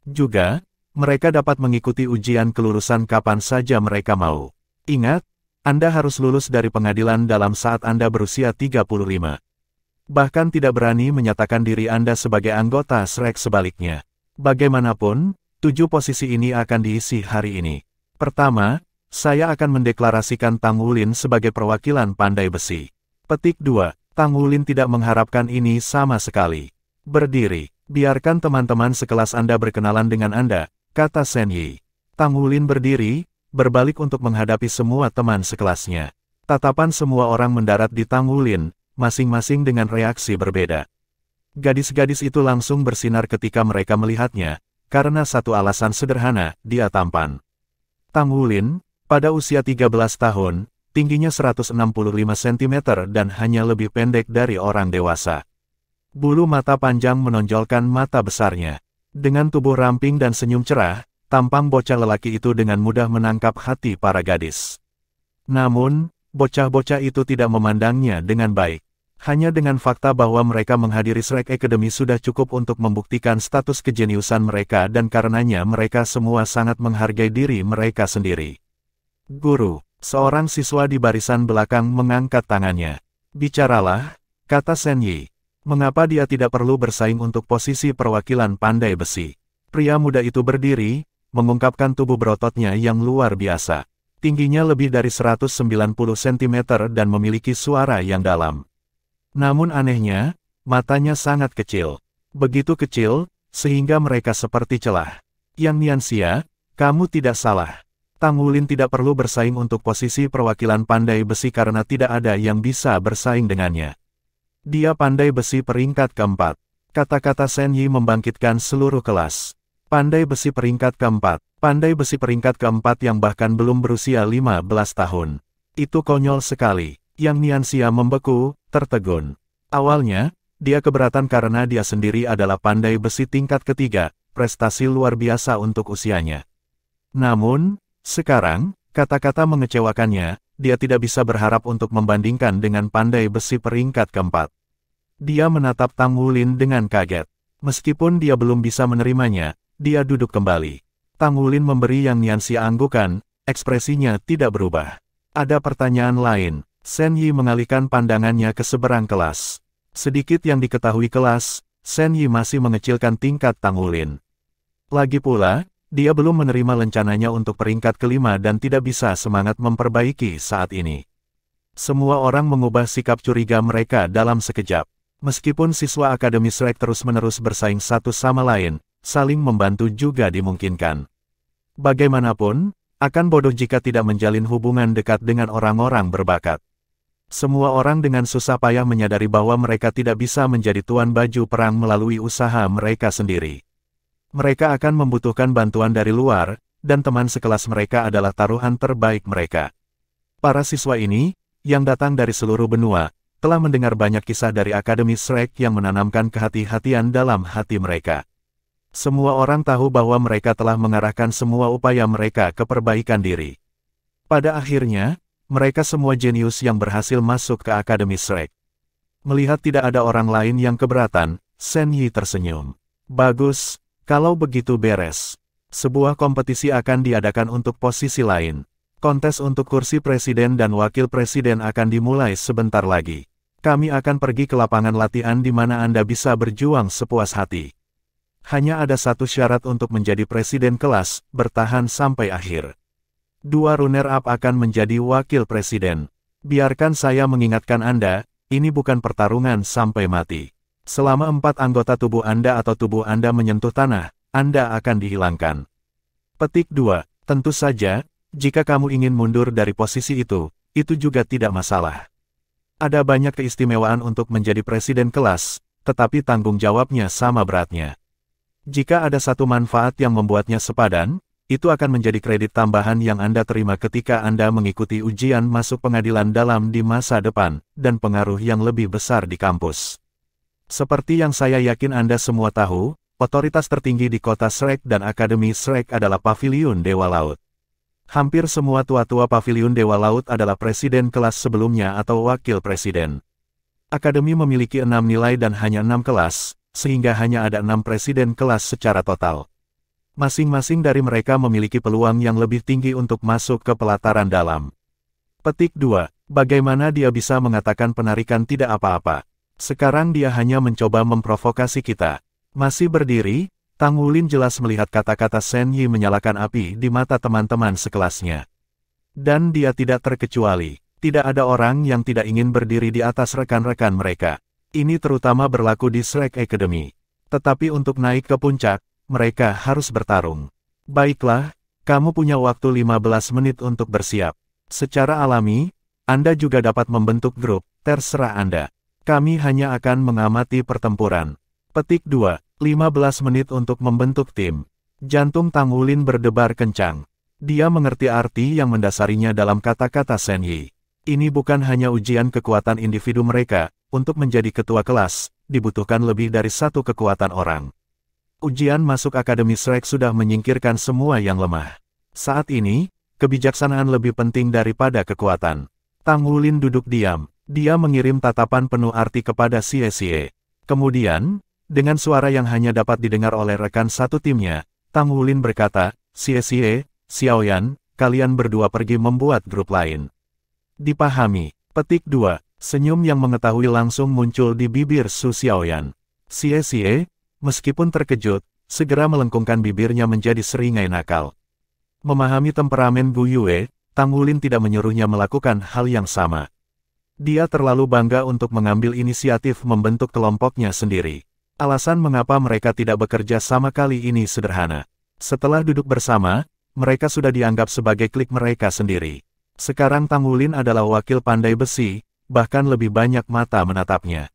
[SPEAKER 1] Juga, mereka dapat mengikuti ujian kelulusan kapan saja mereka mau. Ingat, Anda harus lulus dari pengadilan dalam saat Anda berusia 35. Bahkan tidak berani menyatakan diri Anda sebagai anggota Shrek sebaliknya. Bagaimanapun, 7 posisi ini akan diisi hari ini. Pertama, saya akan mendeklarasikan Tang Wulin sebagai perwakilan Pandai Besi. Petik 2. Tang Wulin tidak mengharapkan ini sama sekali. Berdiri, biarkan teman-teman sekelas Anda berkenalan dengan Anda, kata Shen Yi. Tang Wulin berdiri, berbalik untuk menghadapi semua teman sekelasnya. Tatapan semua orang mendarat di Tang Wulin, masing-masing dengan reaksi berbeda. Gadis-gadis itu langsung bersinar ketika mereka melihatnya, karena satu alasan sederhana, dia tampan. Tang Wulin, pada usia 13 tahun, tingginya 165 cm dan hanya lebih pendek dari orang dewasa. Bulu mata panjang menonjolkan mata besarnya. Dengan tubuh ramping dan senyum cerah, tampang bocah lelaki itu dengan mudah menangkap hati para gadis. Namun, bocah-bocah itu tidak memandangnya dengan baik. Hanya dengan fakta bahwa mereka menghadiri Shrek Academy sudah cukup untuk membuktikan status kejeniusan mereka dan karenanya mereka semua sangat menghargai diri mereka sendiri. Guru. Seorang siswa di barisan belakang mengangkat tangannya. Bicaralah, kata Shen Yi. Mengapa dia tidak perlu bersaing untuk posisi perwakilan Pandai Besi? Pria muda itu berdiri, mengungkapkan tubuh berototnya yang luar biasa. Tingginya lebih dari 190 cm dan memiliki suara yang dalam. Namun anehnya, matanya sangat kecil. Begitu kecil, sehingga mereka seperti celah. Yang Nianxia, kamu tidak salah. Tang Wulin tidak perlu bersaing untuk posisi perwakilan Pandai Besi karena tidak ada yang bisa bersaing dengannya. Dia Pandai Besi peringkat keempat. Kata-kata Shen Yi membangkitkan seluruh kelas. Pandai Besi peringkat keempat. Pandai Besi peringkat keempat yang bahkan belum berusia 15 tahun. Itu konyol sekali. Yang Nianxia membeku, tertegun. Awalnya, dia keberatan karena dia sendiri adalah Pandai Besi tingkat ketiga, prestasi luar biasa untuk usianya. Namun, sekarang, kata-kata mengecewakannya, dia tidak bisa berharap untuk membandingkan dengan Pandai Besi peringkat keempat. Dia menatap Tang Wulin dengan kaget. Meskipun dia belum bisa menerimanya, dia duduk kembali. Tang Wulin memberi Yang Nianxia anggukan, ekspresinya tidak berubah. Ada pertanyaan lain. Shen Yi mengalihkan pandangannya ke seberang kelas. Sedikit yang diketahui kelas, Shen Yi masih mengecilkan tingkat Tang Wulin. Lagi pula, dia belum menerima rencananya untuk peringkat kelima dan tidak bisa semangat memperbaiki saat ini. Semua orang mengubah sikap curiga mereka dalam sekejap. Meskipun siswa Akademi Shrek terus-menerus bersaing satu sama lain, saling membantu juga dimungkinkan. Bagaimanapun, akan bodoh jika tidak menjalin hubungan dekat dengan orang-orang berbakat. Semua orang dengan susah payah menyadari bahwa mereka tidak bisa menjadi tuan baju perang melalui usaha mereka sendiri. Mereka akan membutuhkan bantuan dari luar, dan teman sekelas mereka adalah taruhan terbaik mereka. Para siswa ini, yang datang dari seluruh benua, telah mendengar banyak kisah dari Akademi Shrek yang menanamkan kehati-hatian dalam hati mereka. Semua orang tahu bahwa mereka telah mengarahkan semua upaya mereka ke perbaikan diri. Pada akhirnya, mereka semua jenius yang berhasil masuk ke Akademi Shrek. Melihat tidak ada orang lain yang keberatan, Shen Yi tersenyum. Bagus, kalau begitu beres. Sebuah kompetisi akan diadakan untuk posisi lain. Kontes untuk kursi presiden dan wakil presiden akan dimulai sebentar lagi. Kami akan pergi ke lapangan latihan di mana Anda bisa berjuang sepuas hati. Hanya ada satu syarat untuk menjadi presiden kelas, bertahan sampai akhir. 2 runner-up akan menjadi wakil presiden. Biarkan saya mengingatkan Anda, ini bukan pertarungan sampai mati. Selama 4 anggota tubuh Anda atau tubuh Anda menyentuh tanah, Anda akan dihilangkan. Petik 2. Tentu saja, jika kamu ingin mundur dari posisi itu juga tidak masalah. Ada banyak keistimewaan untuk menjadi presiden kelas, tetapi tanggung jawabnya sama beratnya. Jika ada satu manfaat yang membuatnya sepadan, itu akan menjadi kredit tambahan yang Anda terima ketika Anda mengikuti ujian masuk pengadilan dalam di masa depan, dan pengaruh yang lebih besar di kampus. Seperti yang saya yakin Anda semua tahu, otoritas tertinggi di kota Shrek dan Akademi Shrek adalah Paviliun Dewa Laut. Hampir semua tua-tua Paviliun Dewa Laut adalah presiden kelas sebelumnya atau wakil presiden. Akademi memiliki 6 nilai dan hanya 6 kelas, sehingga hanya ada 6 presiden kelas secara total. Masing-masing dari mereka memiliki peluang yang lebih tinggi untuk masuk ke pelataran dalam. Petik 2. Bagaimana dia bisa mengatakan penarikan tidak apa-apa? Sekarang dia hanya mencoba memprovokasi kita. Masih berdiri, Tang Wulin jelas melihat kata-kata Shen Yi menyalakan api di mata teman-teman sekelasnya. Dan dia tidak terkecuali. Tidak ada orang yang tidak ingin berdiri di atas rekan-rekan mereka. Ini terutama berlaku di Shrek Academy. Tetapi untuk naik ke puncak, mereka harus bertarung. Baiklah, kamu punya waktu 15 menit untuk bersiap. Secara alami, Anda juga dapat membentuk grup, terserah Anda. Kami hanya akan mengamati pertempuran. Petik 2. 15 menit untuk membentuk tim. Jantung Tang Wulin berdebar kencang. Dia mengerti arti yang mendasarinya dalam kata-kata Shen Yi. Ini bukan hanya ujian kekuatan individu mereka, untuk menjadi ketua kelas, dibutuhkan lebih dari satu kekuatan orang. Ujian masuk Akademi Shrek sudah menyingkirkan semua yang lemah. Saat ini, kebijaksanaan lebih penting daripada kekuatan. Tang Wulin duduk diam. Dia mengirim tatapan penuh arti kepada Xie. Kemudian, dengan suara yang hanya dapat didengar oleh rekan satu timnya, Tang Wulin berkata, Xie, Xiaoyan, kalian berdua pergi membuat grup lain. Dipahami. Petik 2. Senyum yang mengetahui langsung muncul di bibir Su Xiaoyan. Xie, meskipun terkejut, segera melengkungkan bibirnya menjadi seringai nakal. Memahami temperamen Gu Yue, Tang Wulin tidak menyuruhnya melakukan hal yang sama. Dia terlalu bangga untuk mengambil inisiatif membentuk kelompoknya sendiri. Alasan mengapa mereka tidak bekerja sama kali ini sederhana. Setelah duduk bersama, mereka sudah dianggap sebagai klik mereka sendiri. Sekarang Tang Wulin adalah wakil pandai besi, bahkan lebih banyak mata menatapnya.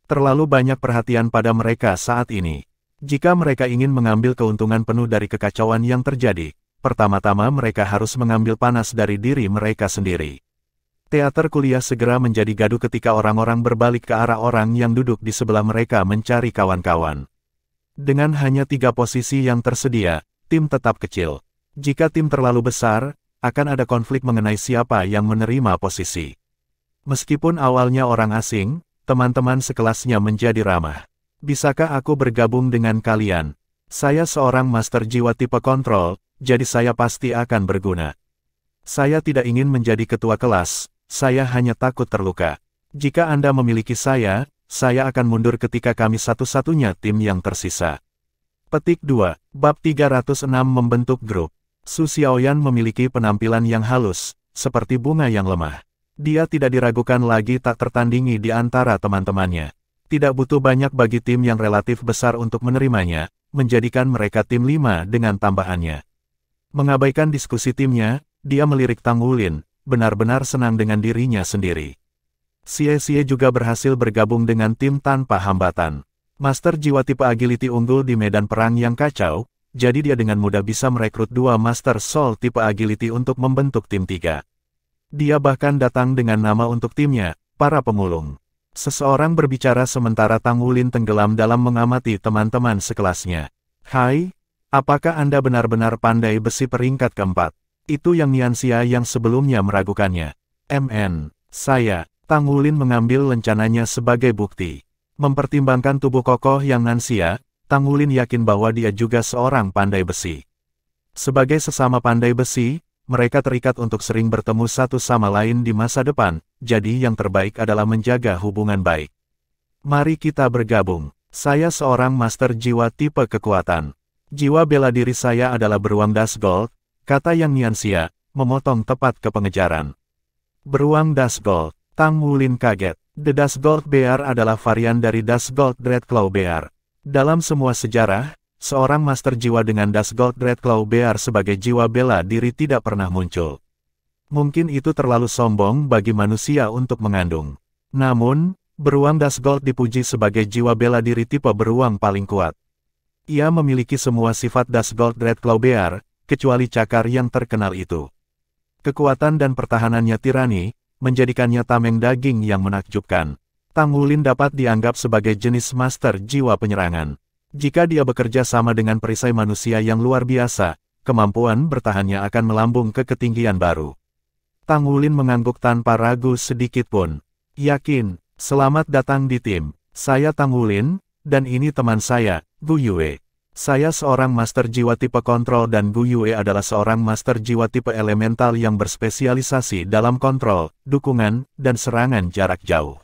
[SPEAKER 1] Terlalu banyak perhatian pada mereka saat ini. Jika mereka ingin mengambil keuntungan penuh dari kekacauan yang terjadi, pertama-tama mereka harus mengambil panas dari diri mereka sendiri. Teater kuliah segera menjadi gaduh ketika orang-orang berbalik ke arah orang yang duduk di sebelah mereka mencari kawan-kawan. Dengan hanya 3 posisi yang tersedia, tim tetap kecil. Jika tim terlalu besar, akan ada konflik mengenai siapa yang menerima posisi. Meskipun awalnya orang asing, teman-teman sekelasnya menjadi ramah. Bisakah aku bergabung dengan kalian? Saya seorang master jiwa tipe kontrol, jadi saya pasti akan berguna. Saya tidak ingin menjadi ketua kelas. Saya hanya takut terluka. Jika Anda memiliki saya akan mundur ketika kami satu-satunya tim yang tersisa. Petik 2. Bab 306 membentuk grup. Su Xiaoyan memiliki penampilan yang halus, seperti bunga yang lemah. Dia tidak diragukan lagi tak tertandingi di antara teman-temannya. Tidak butuh banyak bagi tim yang relatif besar untuk menerimanya, menjadikan mereka tim 5 dengan tambahannya. Mengabaikan diskusi timnya, dia melirik Tang Wulin, benar-benar senang dengan dirinya sendiri. Xie juga berhasil bergabung dengan tim tanpa hambatan. Master jiwa tipe agility unggul di medan perang yang kacau, jadi dia dengan mudah bisa merekrut 2 Master Soul tipe agility untuk membentuk tim 3. Dia bahkan datang dengan nama untuk timnya, para pemulung. Seseorang berbicara sementara Tang Wulin tenggelam dalam mengamati teman-teman sekelasnya. Hai, apakah Anda benar-benar pandai besi peringkat keempat? Itu yang Nianxia yang sebelumnya meragukannya. Saya, Tang Wulin mengambil lencananya sebagai bukti. Mempertimbangkan tubuh kokoh yang Nianxia, Tang Wulin yakin bahwa dia juga seorang pandai besi. Sebagai sesama pandai besi, mereka terikat untuk sering bertemu satu sama lain di masa depan, jadi yang terbaik adalah menjaga hubungan baik. Mari kita bergabung. Saya seorang master jiwa tipe kekuatan. Jiwa bela diri saya adalah beruang Dust Gold, kata yang Nianxia, memotong tepat ke pengejaran. Beruang Dust Gold, Tang Wulin kaget. The Dust Gold Bear adalah varian dari Dust Gold Dreadclaw Bear. Dalam semua sejarah, seorang master jiwa dengan Dust Gold Dreadclaw Bear sebagai jiwa bela diri tidak pernah muncul. Mungkin itu terlalu sombong bagi manusia untuk mengandung. Namun, beruang Dust Gold dipuji sebagai jiwa bela diri tipe beruang paling kuat. Ia memiliki semua sifat Dust Gold Dreadclaw Bear, kecuali cakar yang terkenal itu. Kekuatan dan pertahanannya tirani, menjadikannya tameng daging yang menakjubkan. Tang Wulin dapat dianggap sebagai jenis master jiwa penyerangan. Jika dia bekerja sama dengan perisai manusia yang luar biasa, kemampuan bertahannya akan melambung ke ketinggian baru. Tang Wulin mengangguk tanpa ragu sedikit pun. Yakin, selamat datang di tim. Saya Tang Wulin, dan ini teman saya, Gu Yue. Saya seorang master jiwa tipe kontrol dan Gu Yue adalah seorang master jiwa tipe elemental yang berspesialisasi dalam kontrol, dukungan, dan serangan jarak jauh.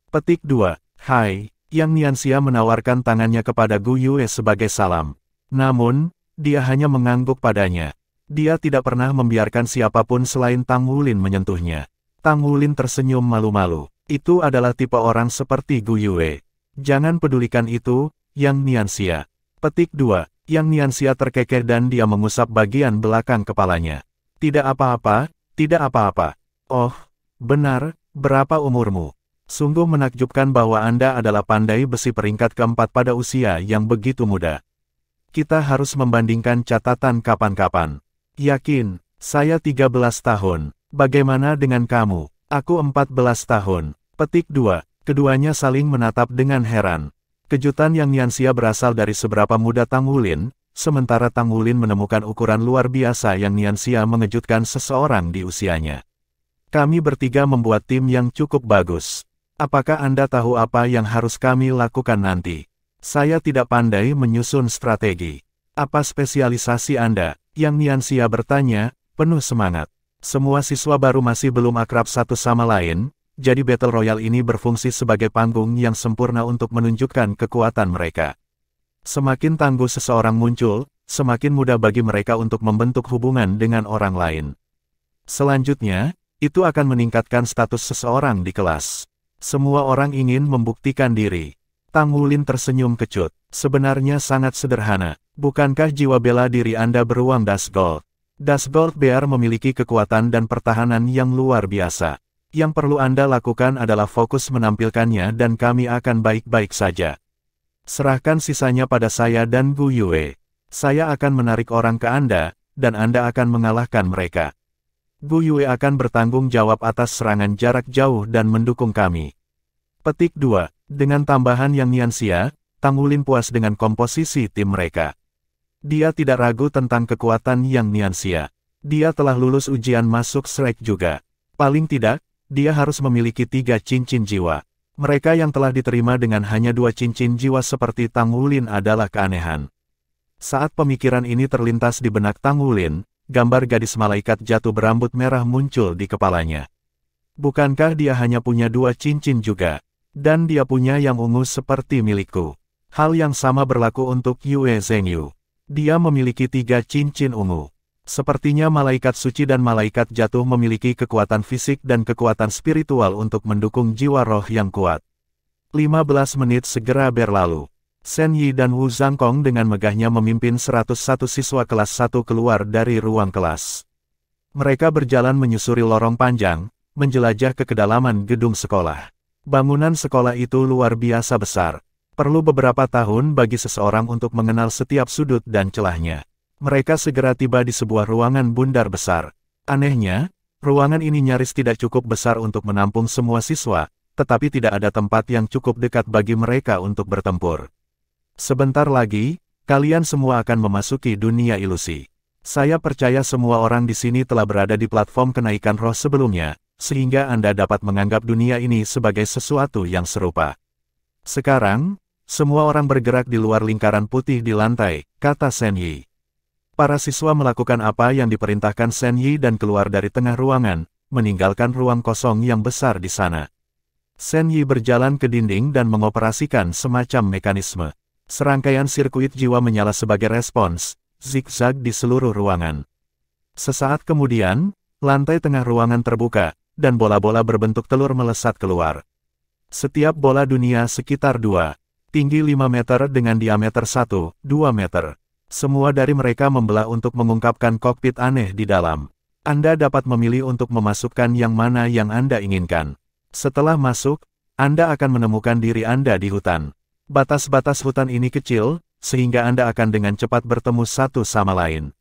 [SPEAKER 1] Petik 2. Hai, Yang Nianxia menawarkan tangannya kepada Gu Yue sebagai salam. Namun, dia hanya mengangguk padanya. Dia tidak pernah membiarkan siapapun selain Tang Wulin menyentuhnya. Tang Wulin tersenyum malu-malu. Itu adalah tipe orang seperti Gu Yue. Jangan pedulikan itu, Yang Nianxia. Petik 2. Yang Nianxia terkekeh dan dia mengusap bagian belakang kepalanya. Tidak apa-apa, tidak apa-apa. Oh, benar, berapa umurmu? Sungguh menakjubkan bahwa Anda adalah pandai besi peringkat keempat pada usia yang begitu muda. Kita harus membandingkan catatan kapan-kapan. Yakin, saya 13 tahun. Bagaimana dengan kamu? Aku 14 tahun. Petik 2. Keduanya saling menatap dengan heran. Kejutan yang Nianxia berasal dari seberapa muda Tang Wulin, sementara Tang Wulin menemukan ukuran luar biasa yang Nianxia mengejutkan seseorang di usianya. Kami bertiga membuat tim yang cukup bagus. Apakah Anda tahu apa yang harus kami lakukan nanti? Saya tidak pandai menyusun strategi. Apa spesialisasi Anda? Yang Nianxia bertanya, penuh semangat. Semua siswa baru masih belum akrab satu sama lain, jadi Battle Royale ini berfungsi sebagai panggung yang sempurna untuk menunjukkan kekuatan mereka. Semakin tangguh seseorang muncul, semakin mudah bagi mereka untuk membentuk hubungan dengan orang lain. Selanjutnya, itu akan meningkatkan status seseorang di kelas. Semua orang ingin membuktikan diri. Tang Wulin tersenyum kecut. Sebenarnya sangat sederhana. Bukankah jiwa bela diri Anda beruang Dust Gold? Dust Gold Bear memiliki kekuatan dan pertahanan yang luar biasa. Yang perlu Anda lakukan adalah fokus menampilkannya dan kami akan baik-baik saja. Serahkan sisanya pada saya dan Gu Yue. Saya akan menarik orang ke Anda, dan Anda akan mengalahkan mereka. Gu Yue akan bertanggung jawab atas serangan jarak jauh dan mendukung kami. Petik 2. Dengan tambahan yang Nianxia, Tang Wulin puas dengan komposisi tim mereka. Dia tidak ragu tentang kekuatan yang Nianxia. Dia telah lulus ujian masuk Shrek juga. Paling tidak, dia harus memiliki 3 cincin jiwa. Mereka yang telah diterima dengan hanya 2 cincin jiwa seperti Tang Wulin adalah keanehan. Saat pemikiran ini terlintas di benak Tang Wulin, gambar gadis malaikat jatuh berambut merah muncul di kepalanya. Bukankah dia hanya punya 2 cincin juga? Dan dia punya yang ungu seperti milikku. Hal yang sama berlaku untuk Yue Zhengyu. Dia memiliki 3 cincin ungu. Sepertinya malaikat suci dan malaikat jatuh memiliki kekuatan fisik dan kekuatan spiritual untuk mendukung jiwa roh yang kuat. 15 menit segera berlalu. Shen Yi dan Wu Zhangkong dengan megahnya memimpin 101 siswa kelas 1 keluar dari ruang kelas. Mereka berjalan menyusuri lorong panjang, menjelajah ke kedalaman gedung sekolah. Bangunan sekolah itu luar biasa besar. Perlu beberapa tahun bagi seseorang untuk mengenal setiap sudut dan celahnya. Mereka segera tiba di sebuah ruangan bundar besar. Anehnya, ruangan ini nyaris tidak cukup besar untuk menampung semua siswa, tetapi tidak ada tempat yang cukup dekat bagi mereka untuk bertempur. Sebentar lagi, kalian semua akan memasuki dunia ilusi. Saya percaya semua orang di sini telah berada di platform kenaikan roh sebelumnya, sehingga Anda dapat menganggap dunia ini sebagai sesuatu yang serupa. Sekarang, semua orang bergerak di luar lingkaran putih di lantai, kata Shen Yi. Para siswa melakukan apa yang diperintahkan Shen Yi dan keluar dari tengah ruangan, meninggalkan ruang kosong yang besar di sana. Shen Yi berjalan ke dinding dan mengoperasikan semacam mekanisme. Serangkaian sirkuit jiwa menyala sebagai respons, zigzag di seluruh ruangan. Sesaat kemudian, lantai tengah ruangan terbuka, dan bola-bola berbentuk telur melesat keluar. Setiap bola dunia sekitar 2, tinggi 5 meter dengan diameter 1-2 meter. Semua dari mereka membelah untuk mengungkapkan kokpit aneh di dalam. Anda dapat memilih untuk memasukkan yang mana yang Anda inginkan. Setelah masuk, Anda akan menemukan diri Anda di hutan. Batas-batas hutan ini kecil, sehingga Anda akan dengan cepat bertemu satu sama lain.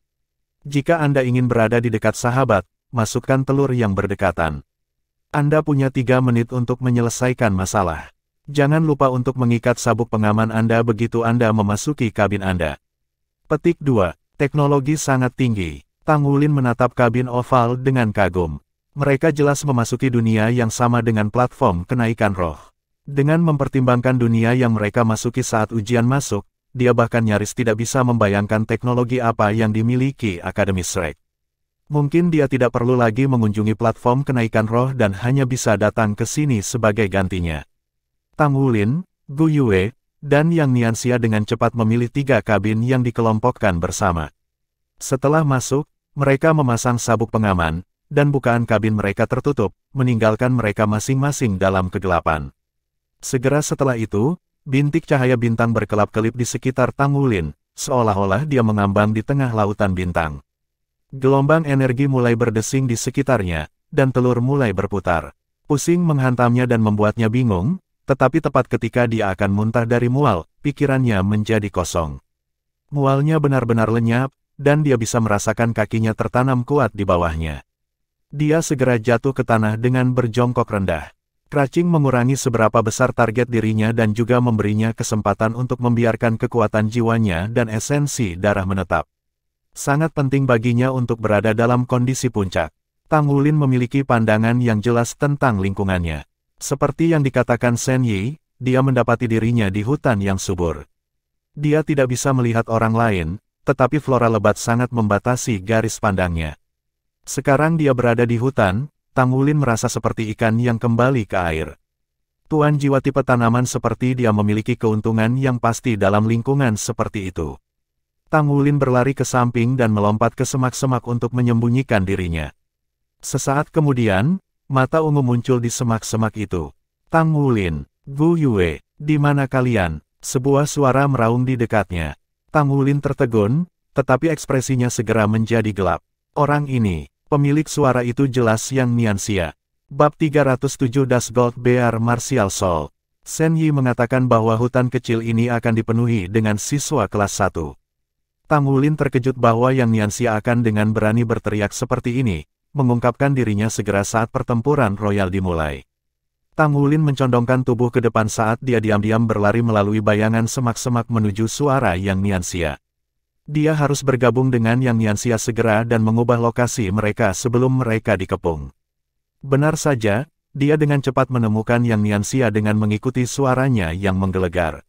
[SPEAKER 1] Jika Anda ingin berada di dekat sahabat, masukkan telur yang berdekatan. Anda punya 3 menit untuk menyelesaikan masalah. Jangan lupa untuk mengikat sabuk pengaman Anda begitu Anda memasuki kabin Anda. Petik 2. Teknologi sangat tinggi. Tang Wulin menatap kabin oval dengan kagum. Mereka jelas memasuki dunia yang sama dengan platform kenaikan roh. Dengan mempertimbangkan dunia yang mereka masuki saat ujian masuk, dia bahkan nyaris tidak bisa membayangkan teknologi apa yang dimiliki Akademi Shrek. Mungkin dia tidak perlu lagi mengunjungi platform kenaikan roh dan hanya bisa datang ke sini sebagai gantinya. Tang Wulin, Gu Yue, dan Yang Nianxia dengan cepat memilih 3 kabin yang dikelompokkan bersama. Setelah masuk, mereka memasang sabuk pengaman, dan bukaan kabin mereka tertutup, meninggalkan mereka masing-masing dalam kegelapan. Segera setelah itu, bintik cahaya bintang berkelap-kelip di sekitar Tang Wulin, seolah-olah dia mengambang di tengah lautan bintang. Gelombang energi mulai berdesing di sekitarnya, dan telur mulai berputar. Pusing menghantamnya dan membuatnya bingung, tetapi tepat ketika dia akan muntah dari mual, pikirannya menjadi kosong. Mualnya benar-benar lenyap, dan dia bisa merasakan kakinya tertanam kuat di bawahnya. Dia segera jatuh ke tanah dengan berjongkok rendah. Crunching mengurangi seberapa besar target dirinya dan juga memberinya kesempatan untuk membiarkan kekuatan jiwanya dan esensi darah menetap. Sangat penting baginya untuk berada dalam kondisi puncak. Tang Wulin memiliki pandangan yang jelas tentang lingkungannya. Seperti yang dikatakan Shen Yi, dia mendapati dirinya di hutan yang subur. Dia tidak bisa melihat orang lain, tetapi flora lebat sangat membatasi garis pandangnya. Sekarang dia berada di hutan, Tang Wulin merasa seperti ikan yang kembali ke air. Tuan jiwa tipe tanaman seperti dia memiliki keuntungan yang pasti dalam lingkungan seperti itu. Tang Wulin berlari ke samping dan melompat ke semak-semak untuk menyembunyikan dirinya. Sesaat kemudian, mata ungu muncul di semak-semak itu. Tang Wulin, Gu Yue, di mana kalian? Sebuah suara meraung di dekatnya. Tang Wulin tertegun, tetapi ekspresinya segera menjadi gelap. Orang ini, pemilik suara itu jelas Yang Nianxia. Bab 307 Das Gold Bear Martial Soul. Shen Yi mengatakan bahwa hutan kecil ini akan dipenuhi dengan siswa kelas 1. Tang Wulin terkejut bahwa Yang Nianxia akan dengan berani berteriak seperti ini, mengungkapkan dirinya segera saat pertempuran royal dimulai. Tang Wulin mencondongkan tubuh ke depan saat dia diam-diam berlari melalui bayangan semak-semak menuju suara Yang Nianxia. Dia harus bergabung dengan Yang Nianxia segera dan mengubah lokasi mereka sebelum mereka dikepung. Benar saja, dia dengan cepat menemukan Yang Nianxia dengan mengikuti suaranya yang menggelegar.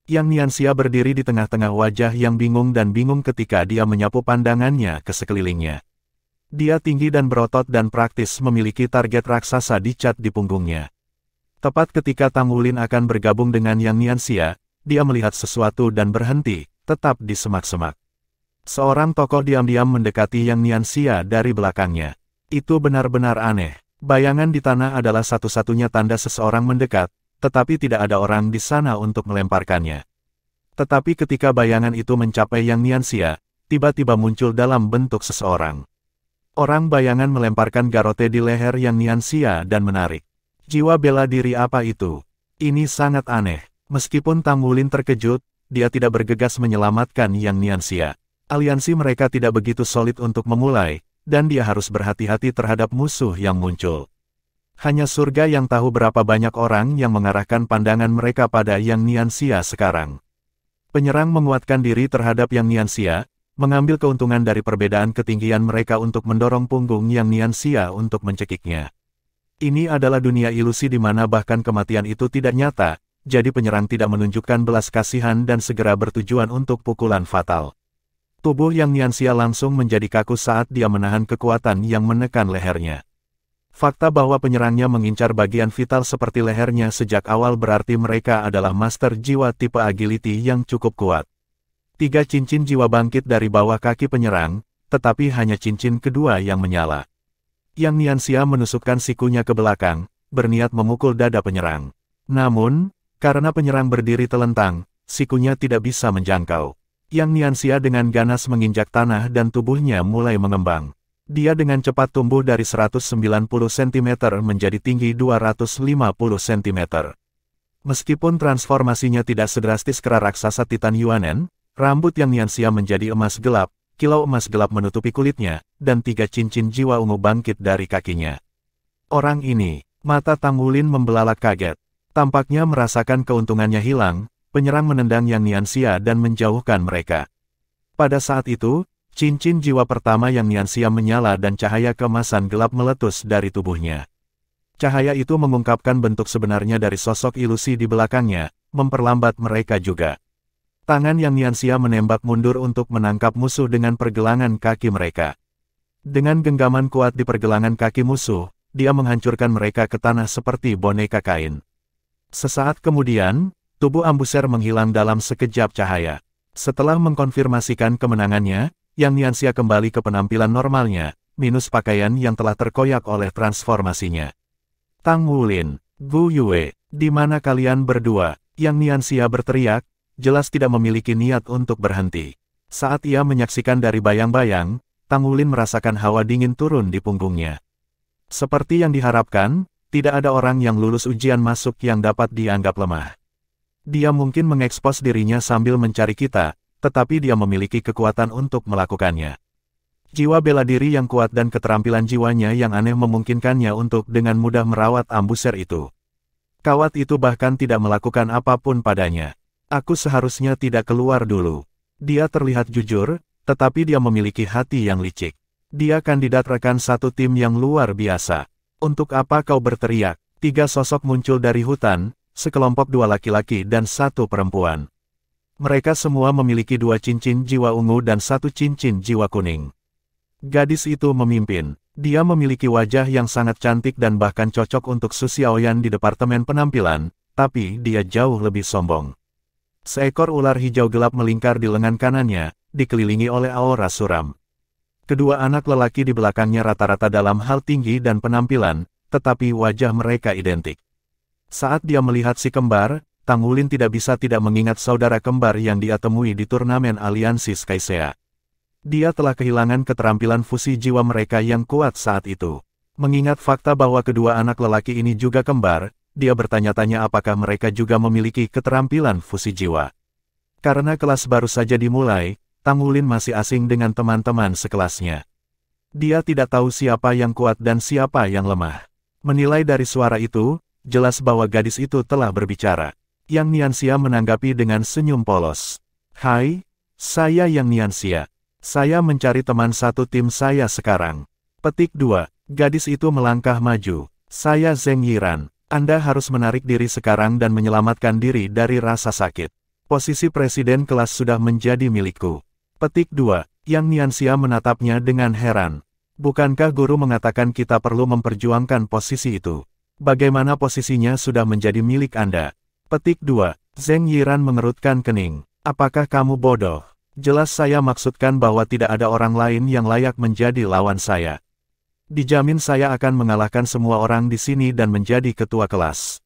[SPEAKER 1] Yang Nianxia berdiri di tengah-tengah wajah yang bingung dan bingung ketika dia menyapu pandangannya ke sekelilingnya. Dia tinggi dan berotot dan praktis memiliki target raksasa dicat di punggungnya. Tepat ketika Tang Wulin akan bergabung dengan Yang Nianxia, dia melihat sesuatu dan berhenti, tetap di semak-semak. Seorang tokoh diam-diam mendekati Yang Nianxia dari belakangnya. Itu benar-benar aneh. Bayangan di tanah adalah satu-satunya tanda seseorang mendekat, tetapi tidak ada orang di sana untuk melemparkannya. Tetapi ketika bayangan itu mencapai Yang Nianxia, tiba-tiba muncul dalam bentuk seseorang. Orang bayangan melemparkan garote di leher Yang Nianxia dan menarik. Jiwa bela diri apa itu? Ini sangat aneh. Meskipun Tang Wulin terkejut, dia tidak bergegas menyelamatkan Yang Nianxia. Aliansi mereka tidak begitu solid untuk memulai, dan dia harus berhati-hati terhadap musuh yang muncul. Hanya surga yang tahu berapa banyak orang yang mengarahkan pandangan mereka pada Yang Nianxia sekarang. Penyerang menguatkan diri terhadap Yang Nianxia, mengambil keuntungan dari perbedaan ketinggian mereka untuk mendorong punggung Yang Nianxia untuk mencekiknya. Ini adalah dunia ilusi di mana bahkan kematian itu tidak nyata, jadi penyerang tidak menunjukkan belas kasihan dan segera bertujuan untuk pukulan fatal. Tubuh Yang Nianxia langsung menjadi kaku saat dia menahan kekuatan yang menekan lehernya. Fakta bahwa penyerangnya mengincar bagian vital seperti lehernya sejak awal berarti mereka adalah master jiwa tipe agility yang cukup kuat. 3 cincin jiwa bangkit dari bawah kaki penyerang, tetapi hanya cincin kedua yang menyala. Yang Nianxia menusukkan sikunya ke belakang, berniat memukul dada penyerang. Namun, karena penyerang berdiri telentang, sikunya tidak bisa menjangkau. Yang Nianxia dengan ganas menginjak tanah dan tubuhnya mulai mengembang. Dia dengan cepat tumbuh dari 190 cm menjadi tinggi 250 cm. Meskipun transformasinya tidak sedrastis kera raksasa Titan Yuanen, rambut Yang Nianxia menjadi emas gelap, kilau emas gelap menutupi kulitnya, dan 3 cincin jiwa ungu bangkit dari kakinya. Orang ini, mata Tang Wulin membelalak kaget. Tampaknya merasakan keuntungannya hilang, penyerang menendang Yang Nianxia dan menjauhkan mereka. Pada saat itu, cincin jiwa pertama Yang Nianxia menyala dan cahaya keemasan gelap meletus dari tubuhnya. Cahaya itu mengungkapkan bentuk sebenarnya dari sosok ilusi di belakangnya, memperlambat mereka juga. Tangan Yang Nianxia menembak mundur untuk menangkap musuh dengan pergelangan kaki mereka. Dengan genggaman kuat di pergelangan kaki musuh, dia menghancurkan mereka ke tanah seperti boneka kain. Sesaat kemudian, tubuh Ambuser menghilang dalam sekejap cahaya. Setelah mengkonfirmasikan kemenangannya, Yang Nianxia kembali ke penampilan normalnya, minus pakaian yang telah terkoyak oleh transformasinya. Tang Wulin, Gu Yue, di mana kalian berdua? Yang Nianxia berteriak, jelas tidak memiliki niat untuk berhenti. Saat ia menyaksikan dari bayang-bayang, Tang Wulin merasakan hawa dingin turun di punggungnya. Seperti yang diharapkan, tidak ada orang yang lulus ujian masuk yang dapat dianggap lemah. Dia mungkin mengekspos dirinya sambil mencari kita, tetapi dia memiliki kekuatan untuk melakukannya. Jiwa bela diri yang kuat dan keterampilan jiwanya yang aneh memungkinkannya untuk dengan mudah merawat Ambuser itu. Kawat itu bahkan tidak melakukan apapun padanya. Aku seharusnya tidak keluar dulu. Dia terlihat jujur, tetapi dia memiliki hati yang licik. Dia kandidat rekan satu tim yang luar biasa. Untuk apa kau berteriak? 3 sosok muncul dari hutan, sekelompok 2 laki-laki dan 1 perempuan. Mereka semua memiliki 2 cincin jiwa ungu dan 1 cincin jiwa kuning. Gadis itu memimpin. Dia memiliki wajah yang sangat cantik dan bahkan cocok untuk Su Xiaoyan di departemen penampilan, tapi dia jauh lebih sombong. Seekor ular hijau gelap melingkar di lengan kanannya, dikelilingi oleh aura suram. Kedua anak lelaki di belakangnya rata-rata dalam hal tinggi dan penampilan, tetapi wajah mereka identik. Saat dia melihat si kembar, Tang Wulin tidak bisa tidak mengingat saudara kembar yang dia temui di turnamen aliansi Skycea. Dia telah kehilangan keterampilan fusi jiwa mereka yang kuat saat itu. Mengingat fakta bahwa kedua anak lelaki ini juga kembar, dia bertanya-tanya apakah mereka juga memiliki keterampilan fusi jiwa. Karena kelas baru saja dimulai, Tang Wulin masih asing dengan teman-teman sekelasnya. Dia tidak tahu siapa yang kuat dan siapa yang lemah. Menilai dari suara itu, jelas bahwa gadis itu telah berbicara. Yang Nianxia menanggapi dengan senyum polos. Hai, saya Yang Nianxia. Saya mencari teman satu tim saya sekarang. Petik 2. Gadis itu melangkah maju. Saya Zheng Yiran. Anda harus menarik diri sekarang dan menyelamatkan diri dari rasa sakit. Posisi presiden kelas sudah menjadi milikku. Petik 2. Yang Nianxia menatapnya dengan heran. Bukankah guru mengatakan kita perlu memperjuangkan posisi itu? Bagaimana posisinya sudah menjadi milik Anda? Petik 2. Zheng Yiran mengerutkan kening. Apakah kamu bodoh? Jelas saya maksudkan bahwa tidak ada orang lain yang layak menjadi lawan saya. Dijamin saya akan mengalahkan semua orang di sini dan menjadi ketua kelas.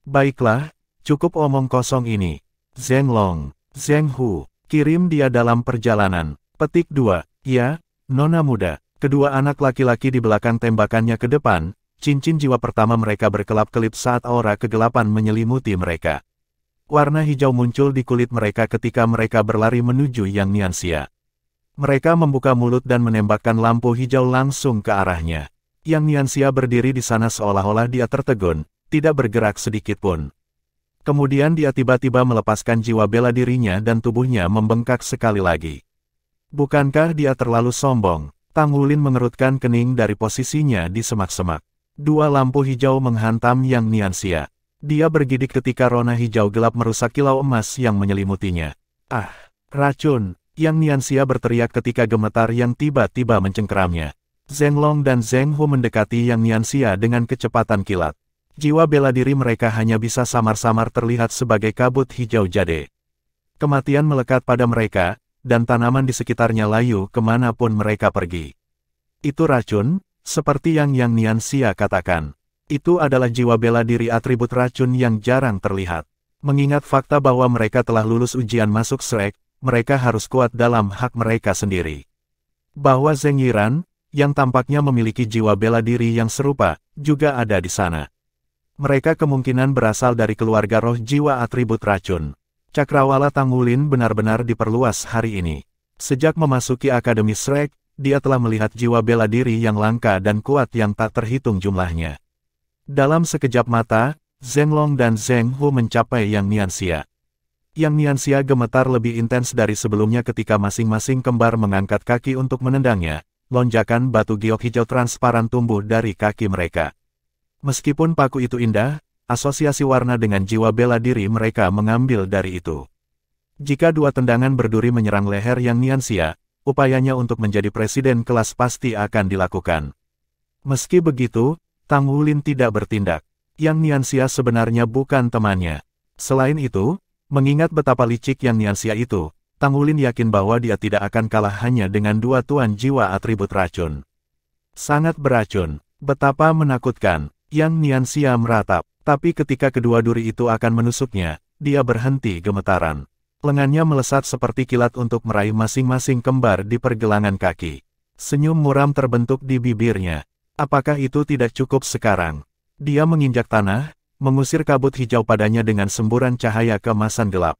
[SPEAKER 1] Baiklah, cukup omong kosong ini. Zheng Long, Zheng Hu, kirim dia dalam perjalanan. Petik 2. Ya, Nona muda. Kedua anak laki-laki di belakang tembakannya ke depan, cincin jiwa pertama mereka berkelap-kelip saat aura kegelapan menyelimuti mereka. Warna hijau muncul di kulit mereka ketika mereka berlari menuju Yang Nianxia. Mereka membuka mulut dan menembakkan lampu hijau langsung ke arahnya. Yang Nianxia berdiri di sana seolah-olah dia tertegun, tidak bergerak sedikit pun. Kemudian dia tiba-tiba melepaskan jiwa bela dirinya dan tubuhnya membengkak sekali lagi. Bukankah dia terlalu sombong? Tang Wulin mengerutkan kening dari posisinya di semak-semak. Dua lampu hijau menghantam Yang Nianxia. Dia bergidik ketika rona hijau gelap merusak kilau emas yang menyelimutinya. Ah, racun! Yang Nianxia berteriak ketika gemetar yang tiba-tiba mencengkeramnya. Zheng Long dan Zheng Hu mendekati Yang Nianxia dengan kecepatan kilat. Jiwa bela diri mereka hanya bisa samar-samar terlihat sebagai kabut hijau jade. Kematian melekat pada mereka, dan tanaman di sekitarnya layu kemanapun mereka pergi. Itu racun, seperti yang Nianxia katakan. Itu adalah jiwa bela diri atribut racun yang jarang terlihat. Mengingat fakta bahwa mereka telah lulus ujian masuk Shrek, mereka harus kuat dalam hak mereka sendiri. Bahwa Zheng Yiran, yang tampaknya memiliki jiwa bela diri yang serupa, juga ada di sana. Mereka kemungkinan berasal dari keluarga roh jiwa atribut racun. Cakrawala Tang Wulin benar-benar diperluas hari ini. Sejak memasuki Akademi Shrek, dia telah melihat jiwa bela diri yang langka dan kuat yang tak terhitung jumlahnya. Dalam sekejap mata, Zheng Long dan Zheng Hu mencapai Yang Nianxia. Yang Nianxia gemetar lebih intens dari sebelumnya ketika masing-masing kembar mengangkat kaki untuk menendangnya. Lonjakan batu giok hijau transparan tumbuh dari kaki mereka. Meskipun paku itu indah, asosiasi warna dengan jiwa bela diri mereka mengambil dari itu. Jika dua tendangan berduri menyerang leher Yang Nianxia, upayanya untuk menjadi presiden kelas pasti akan dilakukan. Meski begitu, Tang Wulin tidak bertindak. Yang Nianxia sebenarnya bukan temannya. Selain itu, mengingat betapa licik Yang Nianxia itu, Tang Wulin yakin bahwa dia tidak akan kalah hanya dengan dua tuan jiwa atribut racun. Sangat beracun, betapa menakutkan. Yang Nianxia meratap, tapi ketika kedua duri itu akan menusuknya, dia berhenti gemetaran. Lengannya melesat seperti kilat untuk meraih masing-masing kembar di pergelangan kaki. Senyum muram terbentuk di bibirnya. Apakah itu tidak cukup sekarang? Dia menginjak tanah, mengusir kabut hijau padanya dengan semburan cahaya keemasan gelap.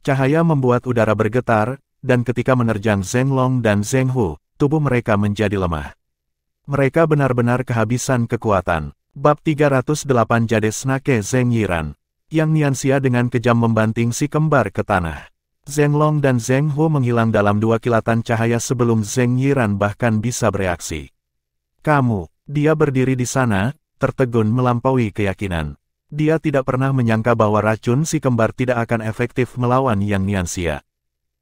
[SPEAKER 1] Cahaya membuat udara bergetar, dan ketika menerjang Zheng Long dan Zheng Hu, tubuh mereka menjadi lemah. Mereka benar-benar kehabisan kekuatan. Bab 308 Jade Snake Zheng Yiran. Yang Nianxia dengan kejam membanting si kembar ke tanah. Zheng Long dan Zheng Hu menghilang dalam dua kilatan cahaya sebelum Zheng Yiran bahkan bisa bereaksi. Kamu, dia berdiri di sana, tertegun melampaui keyakinan. Dia tidak pernah menyangka bahwa racun si kembar tidak akan efektif melawan Yang Nianxia.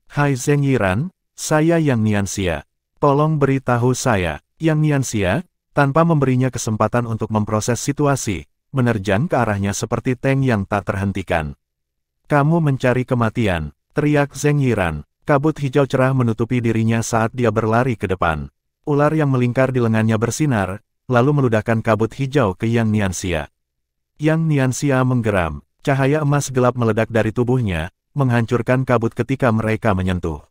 [SPEAKER 1] Hai Zheng Yiran, saya Yang Nianxia. Tolong beritahu saya. Yang Nianxia, tanpa memberinya kesempatan untuk memproses situasi, menerjang ke arahnya seperti tank yang tak terhentikan. Kamu mencari kematian, teriak Zheng Yiran. Kabut hijau cerah menutupi dirinya saat dia berlari ke depan. Ular yang melingkar di lengannya bersinar, lalu meludahkan kabut hijau ke Yang Nianxia. Yang Nianxia menggeram, cahaya emas gelap meledak dari tubuhnya, menghancurkan kabut ketika mereka menyentuh.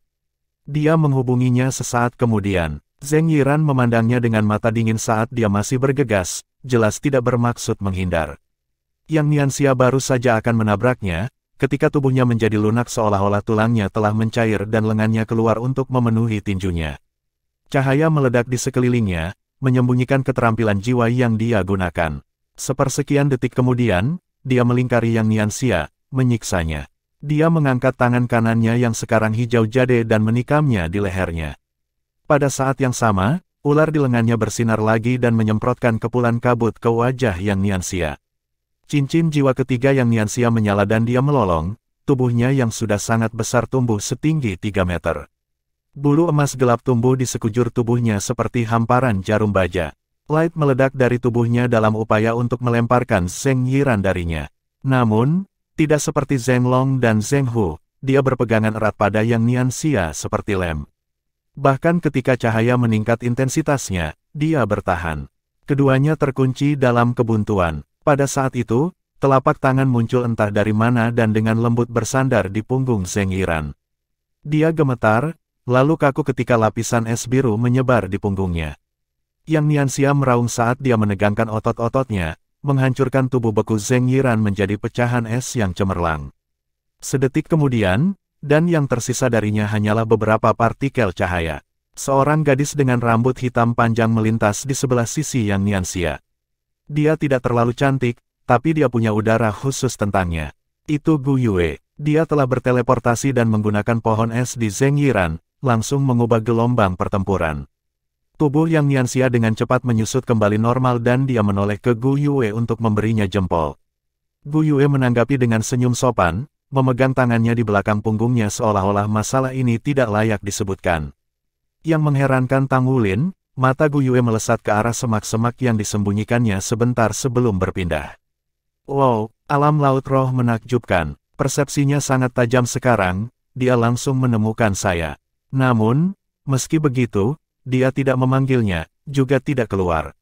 [SPEAKER 1] Dia menghubunginya sesaat kemudian. Zheng Yiran memandangnya dengan mata dingin saat dia masih bergegas, jelas tidak bermaksud menghindar. Yang Nianxia baru saja akan menabraknya, ketika tubuhnya menjadi lunak seolah-olah tulangnya telah mencair dan lengannya keluar untuk memenuhi tinjunya. Cahaya meledak di sekelilingnya, menyembunyikan keterampilan jiwa yang dia gunakan. Sepersekian detik kemudian, dia melingkari Yang Nianxia, menyiksanya. Dia mengangkat tangan kanannya yang sekarang hijau jade dan menikamnya di lehernya. Pada saat yang sama, ular di lengannya bersinar lagi dan menyemprotkan kepulan kabut ke wajah Yang Nianxia. Cincin jiwa ketiga Yang Nianxia menyala dan dia melolong, tubuhnya yang sudah sangat besar tumbuh setinggi 3 meter. Bulu emas gelap tumbuh di sekujur tubuhnya seperti hamparan jarum baja. Light meledak dari tubuhnya dalam upaya untuk melemparkan Zheng Yiran darinya. Namun, tidak seperti Zheng Long dan Zheng Hu, dia berpegangan erat pada Yang Nianxia seperti lem. Bahkan ketika cahaya meningkat intensitasnya, dia bertahan. Keduanya terkunci dalam kebuntuan. Pada saat itu, telapak tangan muncul entah dari mana dan dengan lembut bersandar di punggung Zheng Yiran. Dia gemetar, lalu kaku ketika lapisan es biru menyebar di punggungnya. Yang Nianxia meraung saat dia menegangkan otot-ototnya, menghancurkan tubuh beku Zheng Yiran menjadi pecahan es yang cemerlang. Sedetik kemudian, dan yang tersisa darinya hanyalah beberapa partikel cahaya. Seorang gadis dengan rambut hitam panjang melintas di sebelah sisi Yang Nianxia. Dia tidak terlalu cantik, tapi dia punya udara khusus tentangnya. Itu Gu Yue. Dia telah berteleportasi dan menggunakan pohon es di Zheng Yiran, langsung mengubah gelombang pertempuran. Tubuh Yang Nianxia dengan cepat menyusut kembali normal dan dia menoleh ke Gu Yue untuk memberinya jempol. Gu Yue menanggapi dengan senyum sopan, memegang tangannya di belakang punggungnya seolah-olah masalah ini tidak layak disebutkan. Yang mengherankan Tang Wulin, mata Gu Yue melesat ke arah semak-semak yang disembunyikannya sebentar sebelum berpindah. Wow, alam laut roh menakjubkan. Persepsinya sangat tajam sekarang, dia langsung menemukan saya. Namun, meski begitu, dia tidak memanggilnya, juga tidak keluar.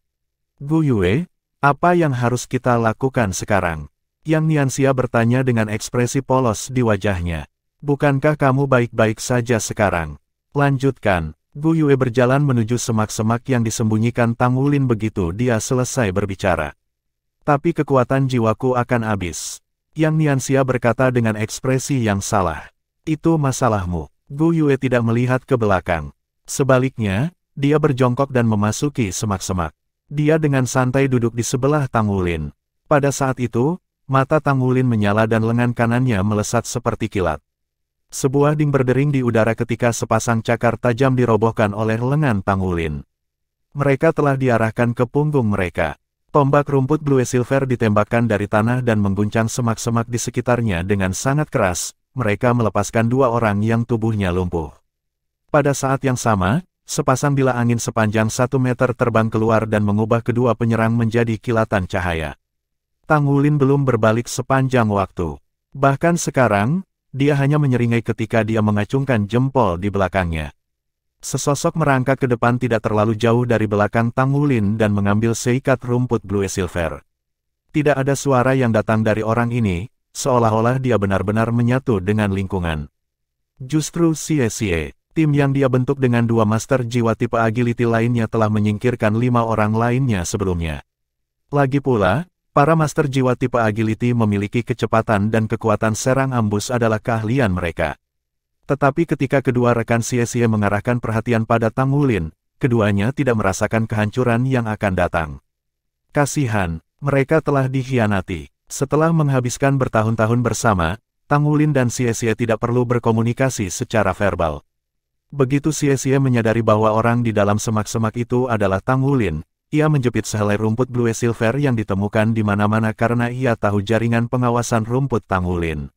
[SPEAKER 1] Gu Yue, apa yang harus kita lakukan sekarang? Yang Nianxia bertanya dengan ekspresi polos di wajahnya. Bukankah kamu baik-baik saja sekarang? Lanjutkan. Gu Yue berjalan menuju semak-semak yang disembunyikan Tang Wulin begitu dia selesai berbicara. Tapi kekuatan jiwaku akan habis. Yang Nianxia berkata dengan ekspresi yang salah. Itu masalahmu. Gu Yue tidak melihat ke belakang. Sebaliknya, dia berjongkok dan memasuki semak-semak. Dia dengan santai duduk di sebelah Tang Wulin. Pada saat itu, mata Tang Wulin menyala dan lengan kanannya melesat seperti kilat. Sebuah ding berdering di udara ketika sepasang cakar tajam dirobohkan oleh lengan Tang Wulin. Mereka telah diarahkan ke punggung mereka. Tombak rumput Blue Silver ditembakkan dari tanah dan mengguncang semak-semak di sekitarnya dengan sangat keras. Mereka melepaskan dua orang yang tubuhnya lumpuh. Pada saat yang sama, sepasang bila angin sepanjang 1 meter terbang keluar dan mengubah kedua penyerang menjadi kilatan cahaya. Tang Wulin belum berbalik sepanjang waktu. Bahkan sekarang, dia hanya menyeringai ketika dia mengacungkan jempol di belakangnya. Sesosok merangkak ke depan tidak terlalu jauh dari belakang Tang Wulin dan mengambil seikat rumput Blue Silver. Tidak ada suara yang datang dari orang ini, seolah-olah dia benar-benar menyatu dengan lingkungan. Justru sia-sia, tim yang dia bentuk dengan 2 master jiwa tipe agility lainnya telah menyingkirkan 5 orang lainnya sebelumnya. Lagi pula, para master jiwa tipe agility memiliki kecepatan dan kekuatan serang ambus adalah keahlian mereka. Tetapi ketika kedua rekan sia-sia mengarahkan perhatian pada Tang Wulin, keduanya tidak merasakan kehancuran yang akan datang. Kasihan, mereka telah dikhianati. Setelah menghabiskan bertahun-tahun bersama, Tang Wulin dan sia-sia tidak perlu berkomunikasi secara verbal. Begitu sia-sia menyadari bahwa orang di dalam semak-semak itu adalah Tang Wulin, ia menjepit sehelai rumput Blue Silver yang ditemukan di mana-mana karena ia tahu jaringan pengawasan rumput Tang Wulin.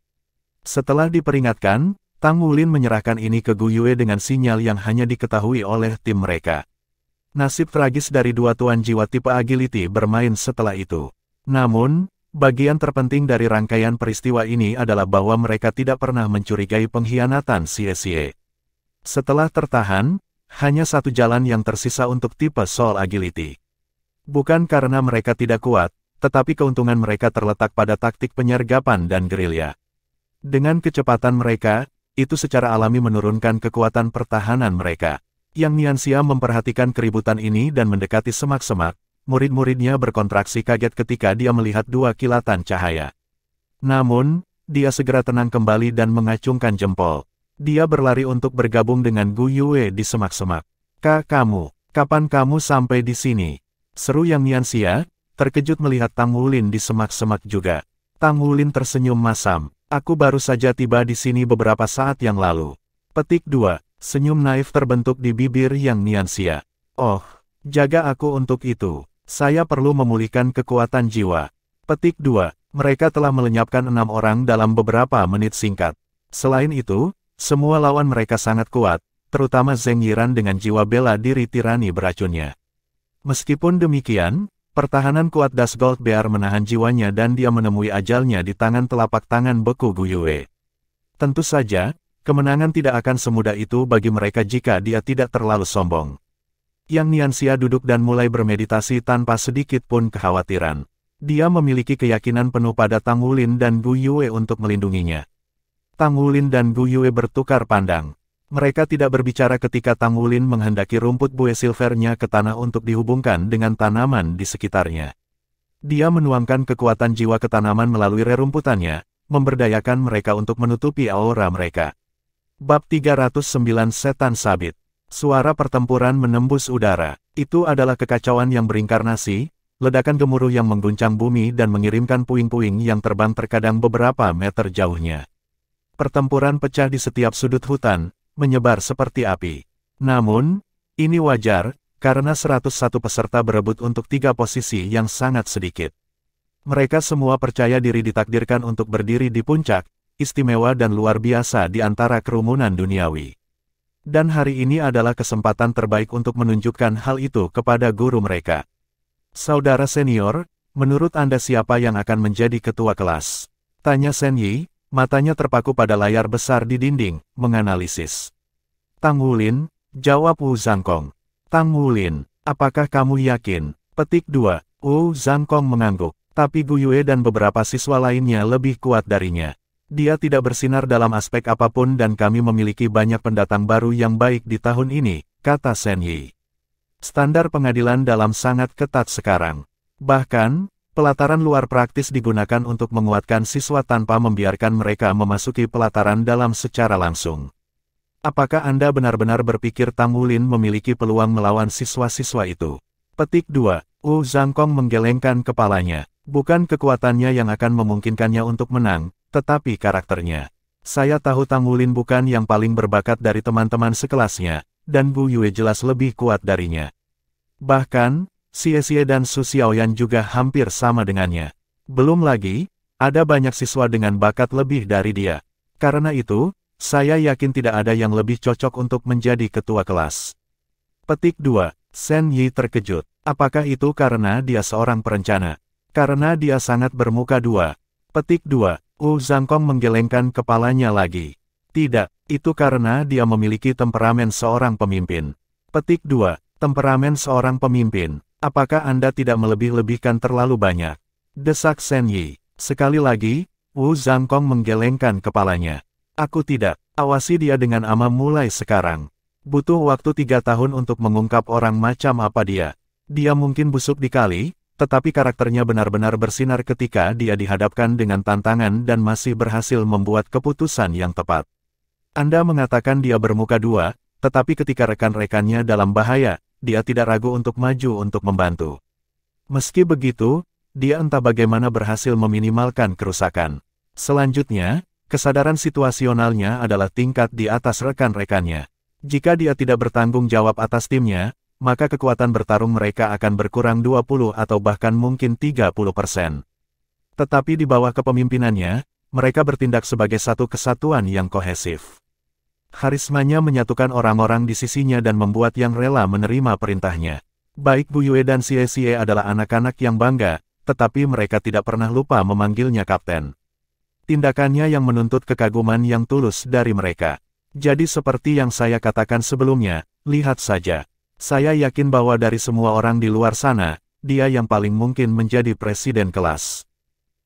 [SPEAKER 1] Setelah diperingatkan, Tang Wulin menyerahkan ini ke Gu Yue dengan sinyal yang hanya diketahui oleh tim mereka. Nasib tragis dari 2 tuan jiwa tipe agility bermain setelah itu. Namun, bagian terpenting dari rangkaian peristiwa ini adalah bahwa mereka tidak pernah mencurigai pengkhianatan sia-sia. Setelah tertahan, hanya satu jalan yang tersisa untuk tipe Soul Agility. Bukan karena mereka tidak kuat, tetapi keuntungan mereka terletak pada taktik penyergapan dan gerilya. Dengan kecepatan mereka, itu secara alami menurunkan kekuatan pertahanan mereka. Yang Nianxia memperhatikan keributan ini dan mendekati semak-semak, murid-muridnya berkontraksi kaget ketika dia melihat 2 kilatan cahaya. Namun, dia segera tenang kembali dan mengacungkan jempol. Dia berlari untuk bergabung dengan Gu Yue di semak-semak. Kamu, kapan kamu sampai di sini? Seru Yang Nianxia, terkejut melihat Tang Wulin di semak-semak juga. Tang Wulin tersenyum masam. Aku baru saja tiba di sini beberapa saat yang lalu. Petik 2. Senyum naif terbentuk di bibir Yang Nianxia. Oh, jaga aku untuk itu. Saya perlu memulihkan kekuatan jiwa. Petik 2. Mereka telah melenyapkan 6 orang dalam beberapa menit singkat. Selain itu, semua lawan mereka sangat kuat, terutama Zheng Yiran dengan jiwa bela diri tirani beracunnya. Meskipun demikian, pertahanan kuat Das Gold Bear menahan jiwanya dan dia menemui ajalnya di tangan telapak tangan beku Gu Yue. Tentu saja, kemenangan tidak akan semudah itu bagi mereka jika dia tidak terlalu sombong. Yang Nianxia duduk dan mulai bermeditasi tanpa sedikit pun kekhawatiran. Dia memiliki keyakinan penuh pada Tang Wulin dan Gu Yue untuk melindunginya. Tang Wulin dan Gu Yue bertukar pandang. Mereka tidak berbicara ketika Tang Wulin menghendaki rumput bue silvernya ke tanah untuk dihubungkan dengan tanaman di sekitarnya. Dia menuangkan kekuatan jiwa ke tanaman melalui rerumputannya, memberdayakan mereka untuk menutupi aura mereka. Bab 309 Setan Sabit. Suara pertempuran menembus udara. Itu adalah kekacauan yang berinkarnasi, ledakan gemuruh yang mengguncang bumi dan mengirimkan puing-puing yang terbang terkadang beberapa meter jauhnya. Pertempuran pecah di setiap sudut hutan, menyebar seperti api. Namun, ini wajar, karena 101 peserta berebut untuk 3 posisi yang sangat sedikit. Mereka semua percaya diri ditakdirkan untuk berdiri di puncak, istimewa dan luar biasa di antara kerumunan duniawi. Dan hari ini adalah kesempatan terbaik untuk menunjukkan hal itu kepada guru mereka. Saudara senior, menurut Anda siapa yang akan menjadi ketua kelas? Tanya Shen Yi. Matanya terpaku pada layar besar di dinding, menganalisis. Tang Wulin, jawab Wu Zhangkong. Tang Wulin, apakah kamu yakin? Petik 2, Wu Zhangkong mengangguk, tapi Gu Yue dan beberapa siswa lainnya lebih kuat darinya. Dia tidak bersinar dalam aspek apapun dan kami memiliki banyak pendatang baru yang baik di tahun ini, kata Shen Yi. Standar pengadilan dalam sangat ketat sekarang. Bahkan, pelataran luar praktis digunakan untuk menguatkan siswa tanpa membiarkan mereka memasuki pelataran dalam secara langsung. Apakah Anda benar-benar berpikir Tang Wulin memiliki peluang melawan siswa-siswa itu? Petik 2, Wu Zhangkong menggelengkan kepalanya. Bukan kekuatannya yang akan memungkinkannya untuk menang, tetapi karakternya. Saya tahu Tang Wulin bukan yang paling berbakat dari teman-teman sekelasnya, dan Gu Yue jelas lebih kuat darinya. Bahkan, Xie Xie dan Su Xiaoyan juga hampir sama dengannya. Belum lagi, ada banyak siswa dengan bakat lebih dari dia. Karena itu, saya yakin tidak ada yang lebih cocok untuk menjadi ketua kelas. Petik 2, Shen Yi terkejut. Apakah itu karena dia seorang perencana? Karena dia sangat bermuka dua. Petik 2, Wu Zhangkong menggelengkan kepalanya lagi. Tidak, itu karena dia memiliki temperamen seorang pemimpin. Petik 2, temperamen seorang pemimpin. Apakah Anda tidak melebih-lebihkan terlalu banyak? Desak Shen Yi. Sekali lagi, Wu Zhangkong menggelengkan kepalanya. Aku tidak. Awasi dia dengan aman mulai sekarang. Butuh waktu 3 tahun untuk mengungkap orang macam apa dia. Dia mungkin busuk di kali, tetapi karakternya benar-benar bersinar ketika dia dihadapkan dengan tantangan dan masih berhasil membuat keputusan yang tepat. Anda mengatakan dia bermuka dua, tetapi ketika rekan-rekannya dalam bahaya, dia tidak ragu untuk maju untuk membantu. Meski begitu, dia entah bagaimana berhasil meminimalkan kerusakan. Selanjutnya, kesadaran situasionalnya adalah tingkat di atas rekan-rekannya. Jika dia tidak bertanggung jawab atas timnya, maka kekuatan bertarung mereka akan berkurang 20 atau bahkan mungkin 30%. Tetapi di bawah kepemimpinannya, mereka bertindak sebagai satu kesatuan yang kohesif. Karismanya menyatukan orang-orang di sisinya dan membuat yang rela menerima perintahnya. Baik Gu Yue dan Xie Xie adalah anak-anak yang bangga, tetapi mereka tidak pernah lupa memanggilnya kapten. Tindakannya yang menuntut kekaguman yang tulus dari mereka. Jadi seperti yang saya katakan sebelumnya, lihat saja. Saya yakin bahwa dari semua orang di luar sana, dia yang paling mungkin menjadi presiden kelas.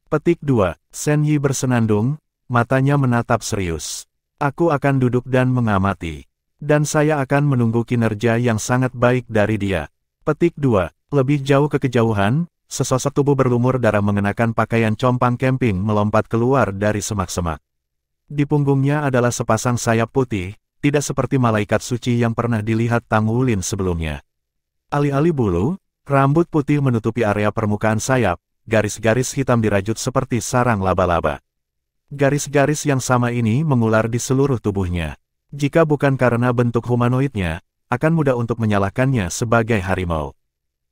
[SPEAKER 1] Petik 2, Shen Yi bersenandung, matanya menatap serius. Aku akan duduk dan mengamati. Dan saya akan menunggu kinerja yang sangat baik dari dia. Petik 2, lebih jauh ke kejauhan, sesosok tubuh berlumur darah mengenakan pakaian compang camping melompat keluar dari semak-semak. Di punggungnya adalah sepasang sayap putih, tidak seperti malaikat suci yang pernah dilihat Tang Wulin sebelumnya. Alih-alih bulu, rambut putih menutupi area permukaan sayap, garis-garis hitam dirajut seperti sarang laba-laba. Garis-garis yang sama ini mengular di seluruh tubuhnya. Jika bukan karena bentuk humanoidnya, akan mudah untuk menyalahkannya sebagai harimau.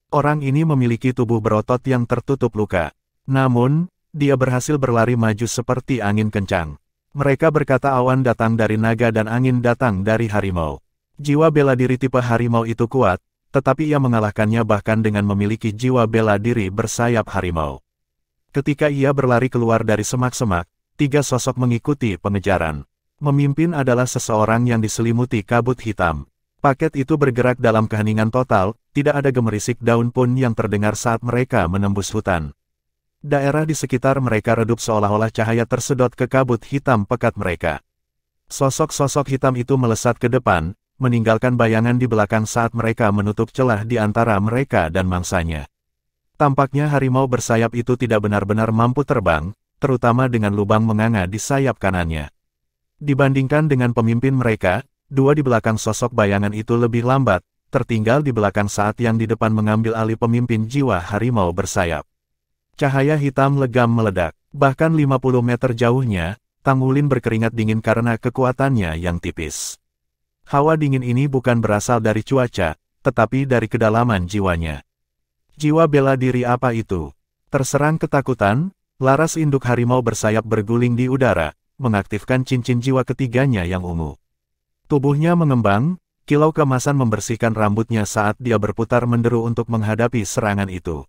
[SPEAKER 1] Orang ini memiliki tubuh berotot yang tertutup luka. Namun, dia berhasil berlari maju seperti angin kencang. Mereka berkata awan datang dari naga dan angin datang dari harimau. Jiwa bela diri tipe harimau itu kuat, tetapi ia mengalahkannya bahkan dengan memiliki jiwa bela diri bersayap harimau. Ketika ia berlari keluar dari semak-semak, 3 sosok mengikuti pengejaran. Memimpin adalah seseorang yang diselimuti kabut hitam. Paket itu bergerak dalam keheningan total, tidak ada gemerisik daun pun yang terdengar saat mereka menembus hutan. Daerah di sekitar mereka redup seolah-olah cahaya tersedot ke kabut hitam pekat mereka. Sosok-sosok hitam itu melesat ke depan, meninggalkan bayangan di belakang saat mereka menutup celah di antara mereka dan mangsanya. Tampaknya harimau bersayap itu tidak benar-benar mampu terbang, terutama dengan lubang menganga di sayap kanannya. Dibandingkan dengan pemimpin mereka, dua di belakang sosok bayangan itu lebih lambat, tertinggal di belakang saat yang di depan mengambil alih pemimpin jiwa harimau bersayap. Cahaya hitam legam meledak, bahkan 50 meter jauhnya, Tang Wulin berkeringat dingin karena kekuatannya yang tipis. Hawa dingin ini bukan berasal dari cuaca, tetapi dari kedalaman jiwanya. Jiwa bela diri apa itu? Terserang ketakutan, laras induk harimau bersayap berguling di udara, mengaktifkan cincin jiwa ketiganya yang ungu. Tubuhnya mengembang, kilau keemasan membersihkan rambutnya saat dia berputar menderu untuk menghadapi serangan itu.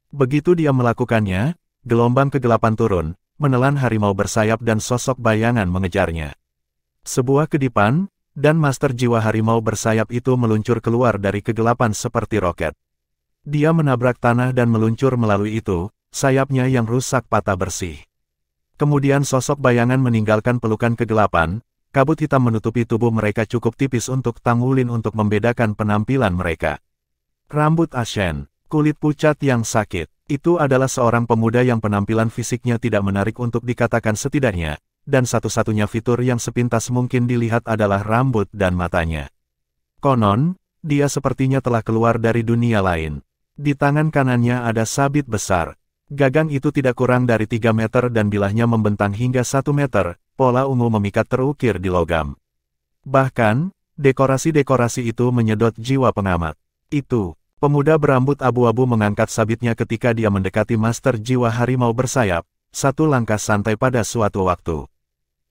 [SPEAKER 1] Begitu dia melakukannya, gelombang kegelapan turun, menelan harimau bersayap dan sosok bayangan mengejarnya. Sebuah kedipan, dan master jiwa harimau bersayap itu meluncur keluar dari kegelapan seperti roket. Dia menabrak tanah dan meluncur melalui itu, sayapnya yang rusak patah bersih. Kemudian sosok bayangan meninggalkan pelukan kegelapan, kabut hitam menutupi tubuh mereka cukup tipis untuk Tang Wulin untuk membedakan penampilan mereka. Rambut ashen, kulit pucat yang sakit, itu adalah seorang pemuda yang penampilan fisiknya tidak menarik untuk dikatakan setidaknya, dan satu-satunya fitur yang sepintas mungkin dilihat adalah rambut dan matanya. Konon, dia sepertinya telah keluar dari dunia lain. Di tangan kanannya ada sabit besar. Gagang itu tidak kurang dari 3 meter dan bilahnya membentang hingga 1 meter, pola ungu memikat terukir di logam. Bahkan, dekorasi-dekorasi itu menyedot jiwa pengamat. Itu, pemuda berambut abu-abu mengangkat sabitnya ketika dia mendekati master jiwa harimau bersayap, satu langkah santai pada suatu waktu.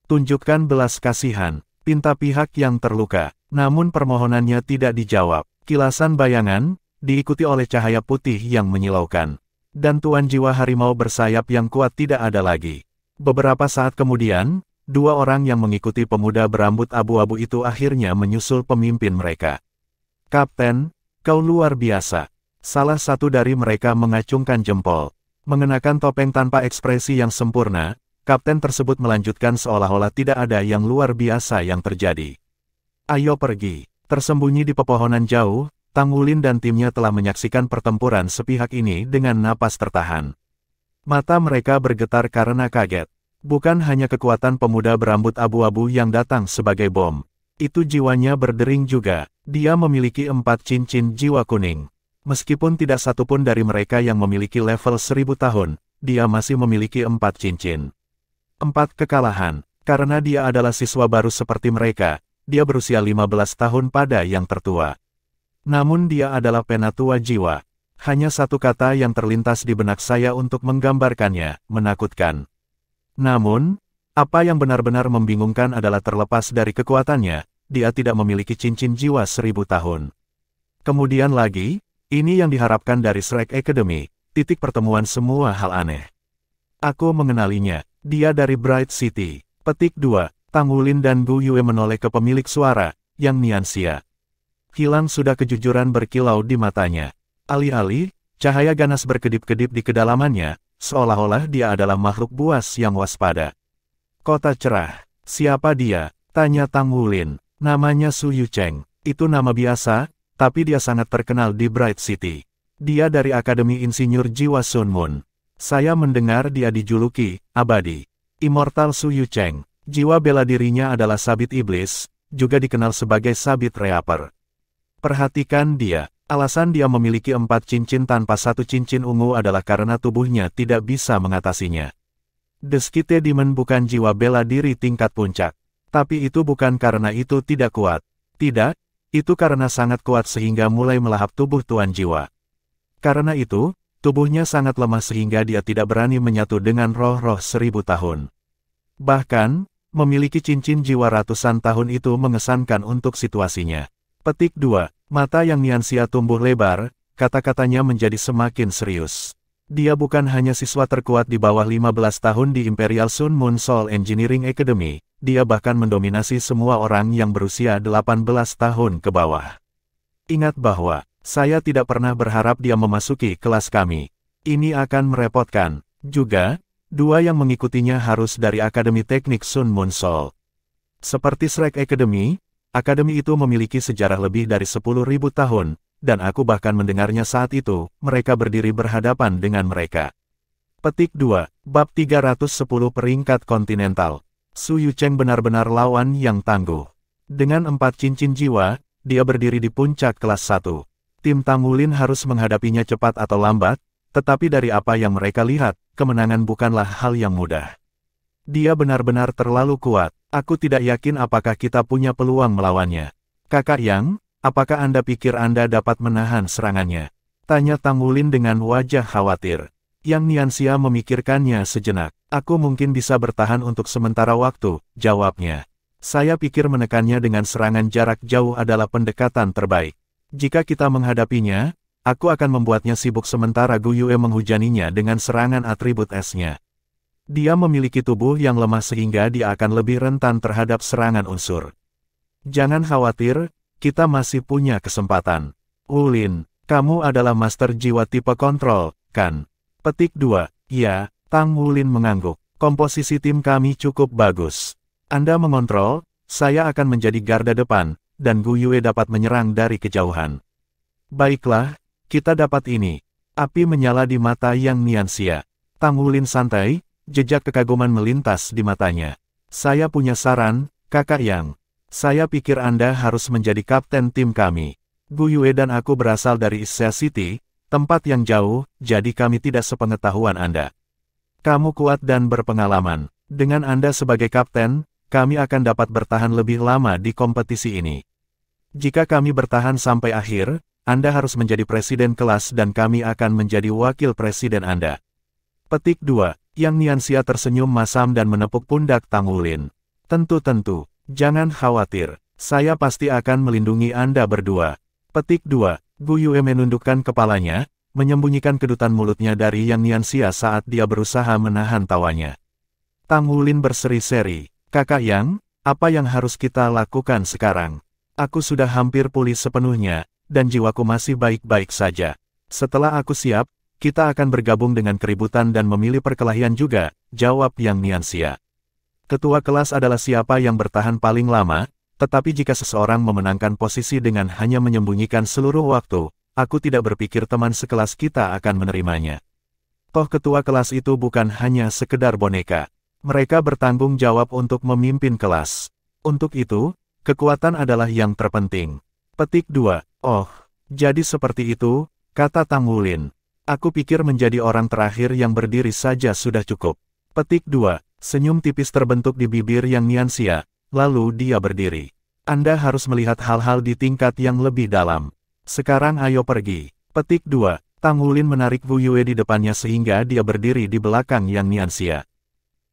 [SPEAKER 1] Tunjukkan belas kasihan, pinta pihak yang terluka, namun permohonannya tidak dijawab. Kilasan bayangan, diikuti oleh cahaya putih yang menyilaukan. Dan tuan jiwa harimau bersayap yang kuat tidak ada lagi. Beberapa saat kemudian, dua orang yang mengikuti pemuda berambut abu-abu itu akhirnya menyusul pemimpin mereka. "Kapten, kau luar biasa." Salah satu dari mereka mengacungkan jempol. Mengenakan topeng tanpa ekspresi yang sempurna, kapten tersebut melanjutkan seolah-olah tidak ada yang luar biasa yang terjadi. "Ayo pergi." Tersembunyi di pepohonan jauh, Tang Wulin dan timnya telah menyaksikan pertempuran sepihak ini dengan napas tertahan. Mata mereka bergetar karena kaget. Bukan hanya kekuatan pemuda berambut abu-abu yang datang sebagai bom. Itu jiwanya berdering juga. Dia memiliki 4 cincin jiwa kuning. Meskipun tidak satupun dari mereka yang memiliki level 1000 tahun, dia masih memiliki 4 cincin. 4 kekalahan. Karena dia adalah siswa baru seperti mereka, dia berusia 15 tahun pada yang tertua. Namun dia adalah penatua jiwa. Hanya satu kata yang terlintas di benak saya untuk menggambarkannya, menakutkan. Namun, apa yang benar-benar membingungkan adalah terlepas dari kekuatannya, dia tidak memiliki cincin jiwa 1000 tahun. Kemudian lagi, ini yang diharapkan dari Shrek Academy, titik pertemuan semua hal aneh. Aku mengenalinya, dia dari Bright City. Petik 2, Tang Wulin dan Gu Yue menoleh ke pemilik suara, Yang Nianxia. Hilang sudah kejujuran berkilau di matanya. Alih-alih, cahaya ganas berkedip-kedip di kedalamannya, seolah-olah dia adalah makhluk buas yang waspada. "Kota cerah. Siapa dia?" tanya Tang Wulin. "Namanya Su Yucheng. Itu nama biasa, tapi dia sangat terkenal di Bright City. Dia dari Akademi Insinyur Jiwa Sun Moon. Saya mendengar dia dijuluki abadi. Immortal Su Yucheng. Jiwa bela dirinya adalah sabit iblis, juga dikenal sebagai sabit reaper. Perhatikan dia. Alasan dia memiliki 4 cincin tanpa 1 cincin ungu adalah karena tubuhnya tidak bisa mengatasinya. The Skite Demon bukan jiwa bela diri tingkat puncak. Tapi itu bukan karena itu tidak kuat. Tidak, itu karena sangat kuat sehingga mulai melahap tubuh tuan jiwa. Karena itu, tubuhnya sangat lemah sehingga dia tidak berani menyatu dengan roh-roh 1000 tahun. Bahkan, memiliki cincin jiwa ratusan tahun itu mengesankan untuk situasinya. Petik 2. Mata Yang Nianxia tumbuh lebar, kata-katanya menjadi semakin serius. Dia bukan hanya siswa terkuat di bawah 15 tahun di Imperial Sun Moon Soul Engineering Academy, dia bahkan mendominasi semua orang yang berusia 18 tahun ke bawah. Ingat bahwa, saya tidak pernah berharap dia memasuki kelas kami. Ini akan merepotkan. Juga, 2 yang mengikutinya harus dari Akademi Teknik Sun Moon Soul. Seperti Shrek Academy, akademi itu memiliki sejarah lebih dari 10.000 tahun, dan aku bahkan mendengarnya saat itu, mereka berdiri berhadapan dengan mereka. Petik 2, Bab 310 Peringkat Kontinental. Su Yucheng benar-benar lawan yang tangguh. Dengan 4 cincin jiwa, dia berdiri di puncak kelas 1. Tim Tang Wulin harus menghadapinya cepat atau lambat, tetapi dari apa yang mereka lihat, kemenangan bukanlah hal yang mudah. Dia benar-benar terlalu kuat. Aku tidak yakin apakah kita punya peluang melawannya. Kakak Yang, apakah Anda pikir Anda dapat menahan serangannya? Tanya Tang Wulin dengan wajah khawatir. Yang Nianxia memikirkannya sejenak. Aku mungkin bisa bertahan untuk sementara waktu, jawabnya. Saya pikir menekannya dengan serangan jarak jauh adalah pendekatan terbaik. Jika kita menghadapinya, aku akan membuatnya sibuk sementara Gu Yue menghujaninya dengan serangan atribut es-nya. Dia memiliki tubuh yang lemah sehingga dia akan lebih rentan terhadap serangan unsur. Jangan khawatir, kita masih punya kesempatan. Wulin, kamu adalah master jiwa tipe kontrol, kan? Petik 2, ya, Tang Wulin mengangguk. Komposisi tim kami cukup bagus. Anda mengontrol, saya akan menjadi garda depan, dan Gu Yue dapat menyerang dari kejauhan. Baiklah, kita dapat ini. Api menyala di mata Yang Nianxia. Tang Wulin santai. Jejak kekaguman melintas di matanya. Saya punya saran, Kakak Yang. Saya pikir Anda harus menjadi kapten tim kami. Gu Yue dan aku berasal dari Ixia City, tempat yang jauh, jadi kami tidak sepengetahuan Anda. Kamu kuat dan berpengalaman. Dengan Anda sebagai kapten, kami akan dapat bertahan lebih lama di kompetisi ini. Jika kami bertahan sampai akhir, Anda harus menjadi presiden kelas dan kami akan menjadi wakil presiden Anda. Petik 2. Yang Nianxia tersenyum masam dan menepuk pundak Tang Wulin. Tentu-tentu, jangan khawatir, saya pasti akan melindungi Anda berdua. Petik 2. Gu Yue menundukkan kepalanya, menyembunyikan kedutan mulutnya dari Yang Nianxia saat dia berusaha menahan tawanya. Tang Wulin berseri-seri, Kakak Yang, apa yang harus kita lakukan sekarang? Aku sudah hampir pulih sepenuhnya, dan jiwaku masih baik-baik saja. Setelah aku siap, kita akan bergabung dengan keributan dan memilih perkelahian juga, jawab Yang Nianxia. Ketua kelas adalah siapa yang bertahan paling lama, tetapi jika seseorang memenangkan posisi dengan hanya menyembunyikan seluruh waktu, aku tidak berpikir teman sekelas kita akan menerimanya. Toh ketua kelas itu bukan hanya sekedar boneka. Mereka bertanggung jawab untuk memimpin kelas. Untuk itu, kekuatan adalah yang terpenting. Petik 2. Oh, jadi seperti itu, kata Tang Wulin. Aku pikir menjadi orang terakhir yang berdiri saja sudah cukup. Petik 2. Senyum tipis terbentuk di bibir Yang Nianxia, lalu dia berdiri. Anda harus melihat hal-hal di tingkat yang lebih dalam. Sekarang ayo pergi. Petik 2. Tang Wulin menarik Gu Yue di depannya sehingga dia berdiri di belakang Yang Nianxia.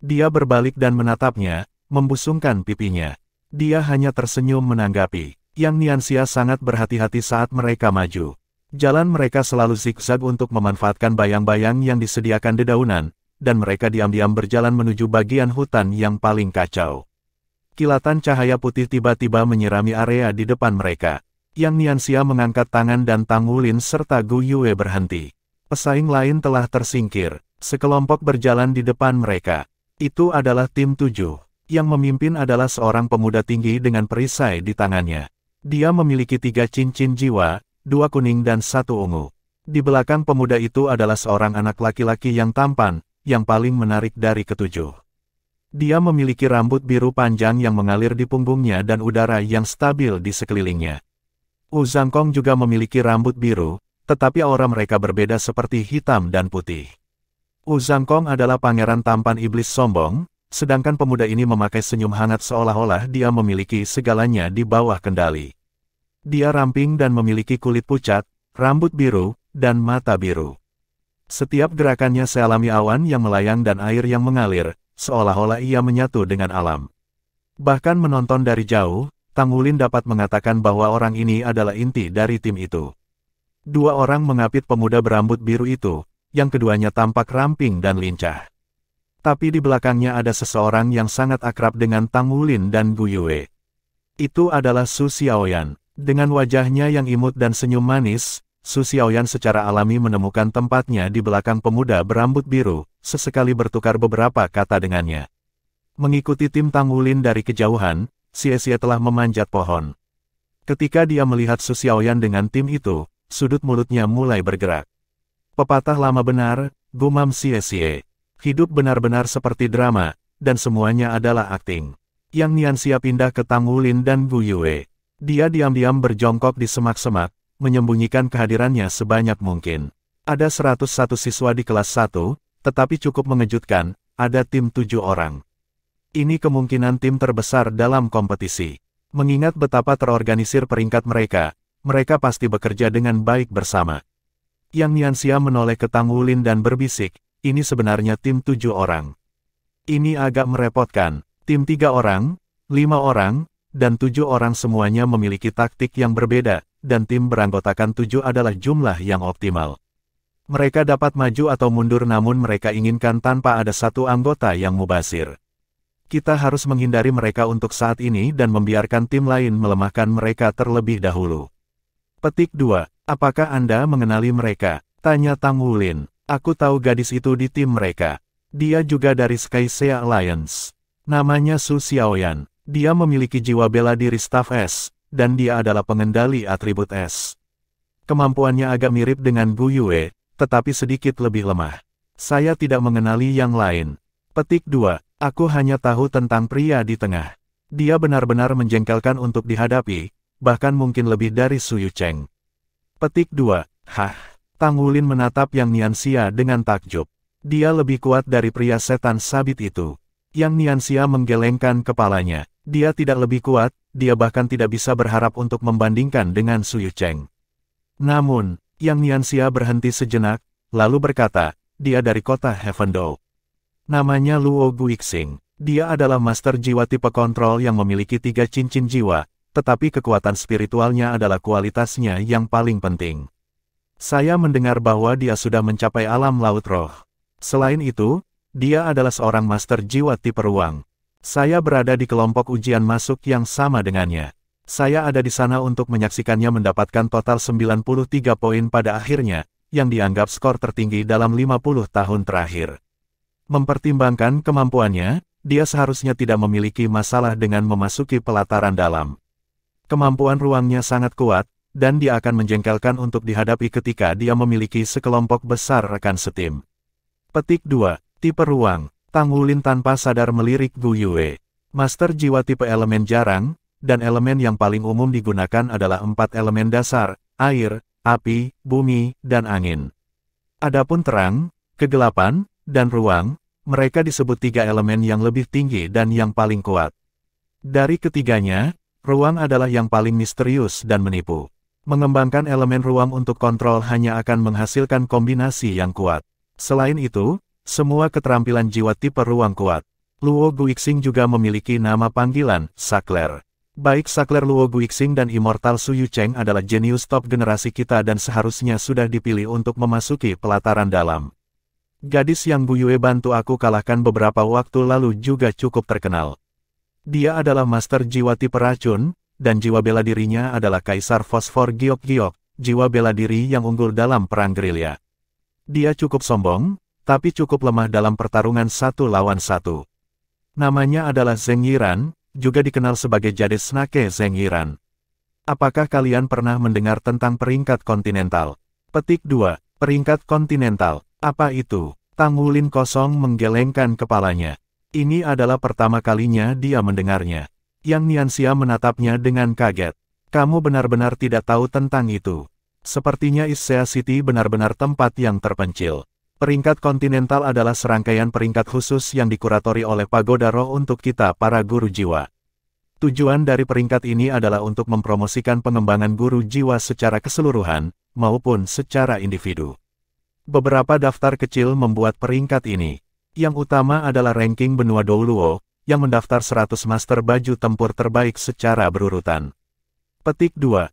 [SPEAKER 1] Dia berbalik dan menatapnya, membusungkan pipinya. Dia hanya tersenyum menanggapi. Yang Nianxia sangat berhati-hati saat mereka maju. Jalan mereka selalu zigzag untuk memanfaatkan bayang-bayang yang disediakan dedaunan, dan mereka diam-diam berjalan menuju bagian hutan yang paling kacau. Kilatan cahaya putih tiba-tiba menyirami area di depan mereka. Yang Nianxia mengangkat tangan dan Tang Wulin serta Gu Yue berhenti. Pesaing lain telah tersingkir. Sekelompok berjalan di depan mereka. Itu adalah tim 7. Yang memimpin adalah seorang pemuda tinggi dengan perisai di tangannya. Dia memiliki 3 cincin jiwa, 2 kuning dan 1 ungu. Di belakang pemuda itu adalah seorang anak laki-laki yang tampan, yang paling menarik dari ketujuh. Dia memiliki rambut biru panjang yang mengalir di punggungnya dan udara yang stabil di sekelilingnya. Wu Zhangkong juga memiliki rambut biru, tetapi aura mereka berbeda seperti hitam dan putih. Wu Zhangkong adalah pangeran tampan iblis sombong, sedangkan pemuda ini memakai senyum hangat seolah-olah dia memiliki segalanya di bawah kendali. Dia ramping dan memiliki kulit pucat, rambut biru, dan mata biru. Setiap gerakannya sealami awan yang melayang dan air yang mengalir, seolah-olah ia menyatu dengan alam. Bahkan menonton dari jauh, Tang Wulin dapat mengatakan bahwa orang ini adalah inti dari tim itu. 2 orang mengapit pemuda berambut biru itu, yang keduanya tampak ramping dan lincah. Tapi di belakangnya ada seseorang yang sangat akrab dengan Tang Wulin dan Gu Yue. Itu adalah Su Xiaoyan. Dengan wajahnya yang imut dan senyum manis, Su Xiaoyan secara alami menemukan tempatnya di belakang pemuda berambut biru, sesekali bertukar beberapa kata dengannya. Mengikuti tim Tang Wulin dari kejauhan, Xie telah memanjat pohon. Ketika dia melihat Su Xiaoyan dengan tim itu, sudut mulutnya mulai bergerak. Pepatah lama benar, gumam Xie. Hidup benar-benar seperti drama, dan semuanya adalah akting. Yang Nianxia pindah ke Tang Wulin dan Gu Yue. Dia diam-diam berjongkok di semak-semak, menyembunyikan kehadirannya sebanyak mungkin. Ada 101 siswa di kelas 1, tetapi cukup mengejutkan, ada tim 7 orang. Ini kemungkinan tim terbesar dalam kompetisi. Mengingat betapa terorganisir peringkat mereka, mereka pasti bekerja dengan baik bersama. Yang Nianxia menoleh ke Tang Wulin dan berbisik, ini sebenarnya tim 7 orang. Ini agak merepotkan, tim 3 orang, 5 orang, dan 7 orang semuanya memiliki taktik yang berbeda, dan tim beranggotakan 7 adalah jumlah yang optimal. Mereka dapat maju atau mundur namun mereka inginkan tanpa ada satu anggota yang mubazir. Kita harus menghindari mereka untuk saat ini dan membiarkan tim lain melemahkan mereka terlebih dahulu. Petik 2. Apakah Anda mengenali mereka? Tanya Tang Wulin. Aku tahu gadis itu di tim mereka. Dia juga dari Skysia Alliance. Namanya Su Xiaoyan. Dia memiliki jiwa bela diri staf S, dan dia adalah pengendali atribut S. Kemampuannya agak mirip dengan Gu Yue, tetapi sedikit lebih lemah. Saya tidak mengenali yang lain. Petik 2. Aku hanya tahu tentang pria di tengah. Dia benar-benar menjengkelkan untuk dihadapi, bahkan mungkin lebih dari Su Yucheng. Petik 2. Hah? Tang Wulin menatap Yang Nianxia dengan takjub. Dia lebih kuat dari pria setan sabit itu. Yang Nianxia menggelengkan kepalanya. Dia tidak lebih kuat, dia bahkan tidak bisa berharap untuk membandingkan dengan Su Yucheng. Namun, Yang Nianxia berhenti sejenak, lalu berkata, dia dari kota Heavendou. Namanya Luo Guixing. Dia adalah master jiwa tipe kontrol yang memiliki 3 cincin jiwa, tetapi kekuatan spiritualnya adalah kualitasnya yang paling penting. Saya mendengar bahwa dia sudah mencapai alam laut roh. Selain itu, dia adalah seorang master jiwa tipe ruang. Saya berada di kelompok ujian masuk yang sama dengannya. Saya ada di sana untuk menyaksikannya mendapatkan total 93 poin pada akhirnya, yang dianggap skor tertinggi dalam 50 tahun terakhir. Mempertimbangkan kemampuannya, dia seharusnya tidak memiliki masalah dengan memasuki pelataran dalam. Kemampuan ruangnya sangat kuat, dan dia akan menjengkelkan untuk dihadapi ketika dia memiliki sekelompok besar rekan setim. Petik 2. Tipe ruang. Tang Wulin tanpa sadar melirik Gu Yue. Master jiwa tipe elemen jarang, dan elemen yang paling umum digunakan adalah 4 elemen dasar, air, api, bumi, dan angin. Adapun terang, kegelapan, dan ruang, mereka disebut 3 elemen yang lebih tinggi dan yang paling kuat. Dari ketiganya, ruang adalah yang paling misterius dan menipu. Mengembangkan elemen ruang untuk kontrol hanya akan menghasilkan kombinasi yang kuat. Selain itu, semua keterampilan jiwa tipe ruang kuat. Luo Guixing juga memiliki nama panggilan, Sakler. Baik Sakler Luo Guixing dan Immortal Su Yucheng adalah jenius top generasi kita dan seharusnya sudah dipilih untuk memasuki pelataran dalam. Gadis yang Gu Yue bantu aku kalahkan beberapa waktu lalu juga cukup terkenal. Dia adalah master jiwa tipe racun, dan jiwa bela dirinya adalah Kaisar Fosfor Giok-Giok, jiwa bela diri yang unggul dalam perang gerilya. Dia cukup sombong, tapi cukup lemah dalam pertarungan 1 lawan 1. Namanya adalah Zheng Yiran, juga dikenal sebagai Jade Snake Zheng Yiran. Apakah kalian pernah mendengar tentang peringkat kontinental? Petik 2. Peringkat kontinental. Apa itu? Tang Wulin kosong menggelengkan kepalanya. Ini adalah pertama kalinya dia mendengarnya. Yang Nianxia menatapnya dengan kaget. Kamu benar-benar tidak tahu tentang itu. Sepertinya Issea City benar-benar tempat yang terpencil. Peringkat kontinental adalah serangkaian peringkat khusus yang dikuratori oleh Pagoda Roh untuk kita para guru jiwa. Tujuan dari peringkat ini adalah untuk mempromosikan pengembangan guru jiwa secara keseluruhan, maupun secara individu. Beberapa daftar kecil membuat peringkat ini. Yang utama adalah ranking benua Douluo, yang mendaftar 100 master baju tempur terbaik secara berurutan. Petik 2.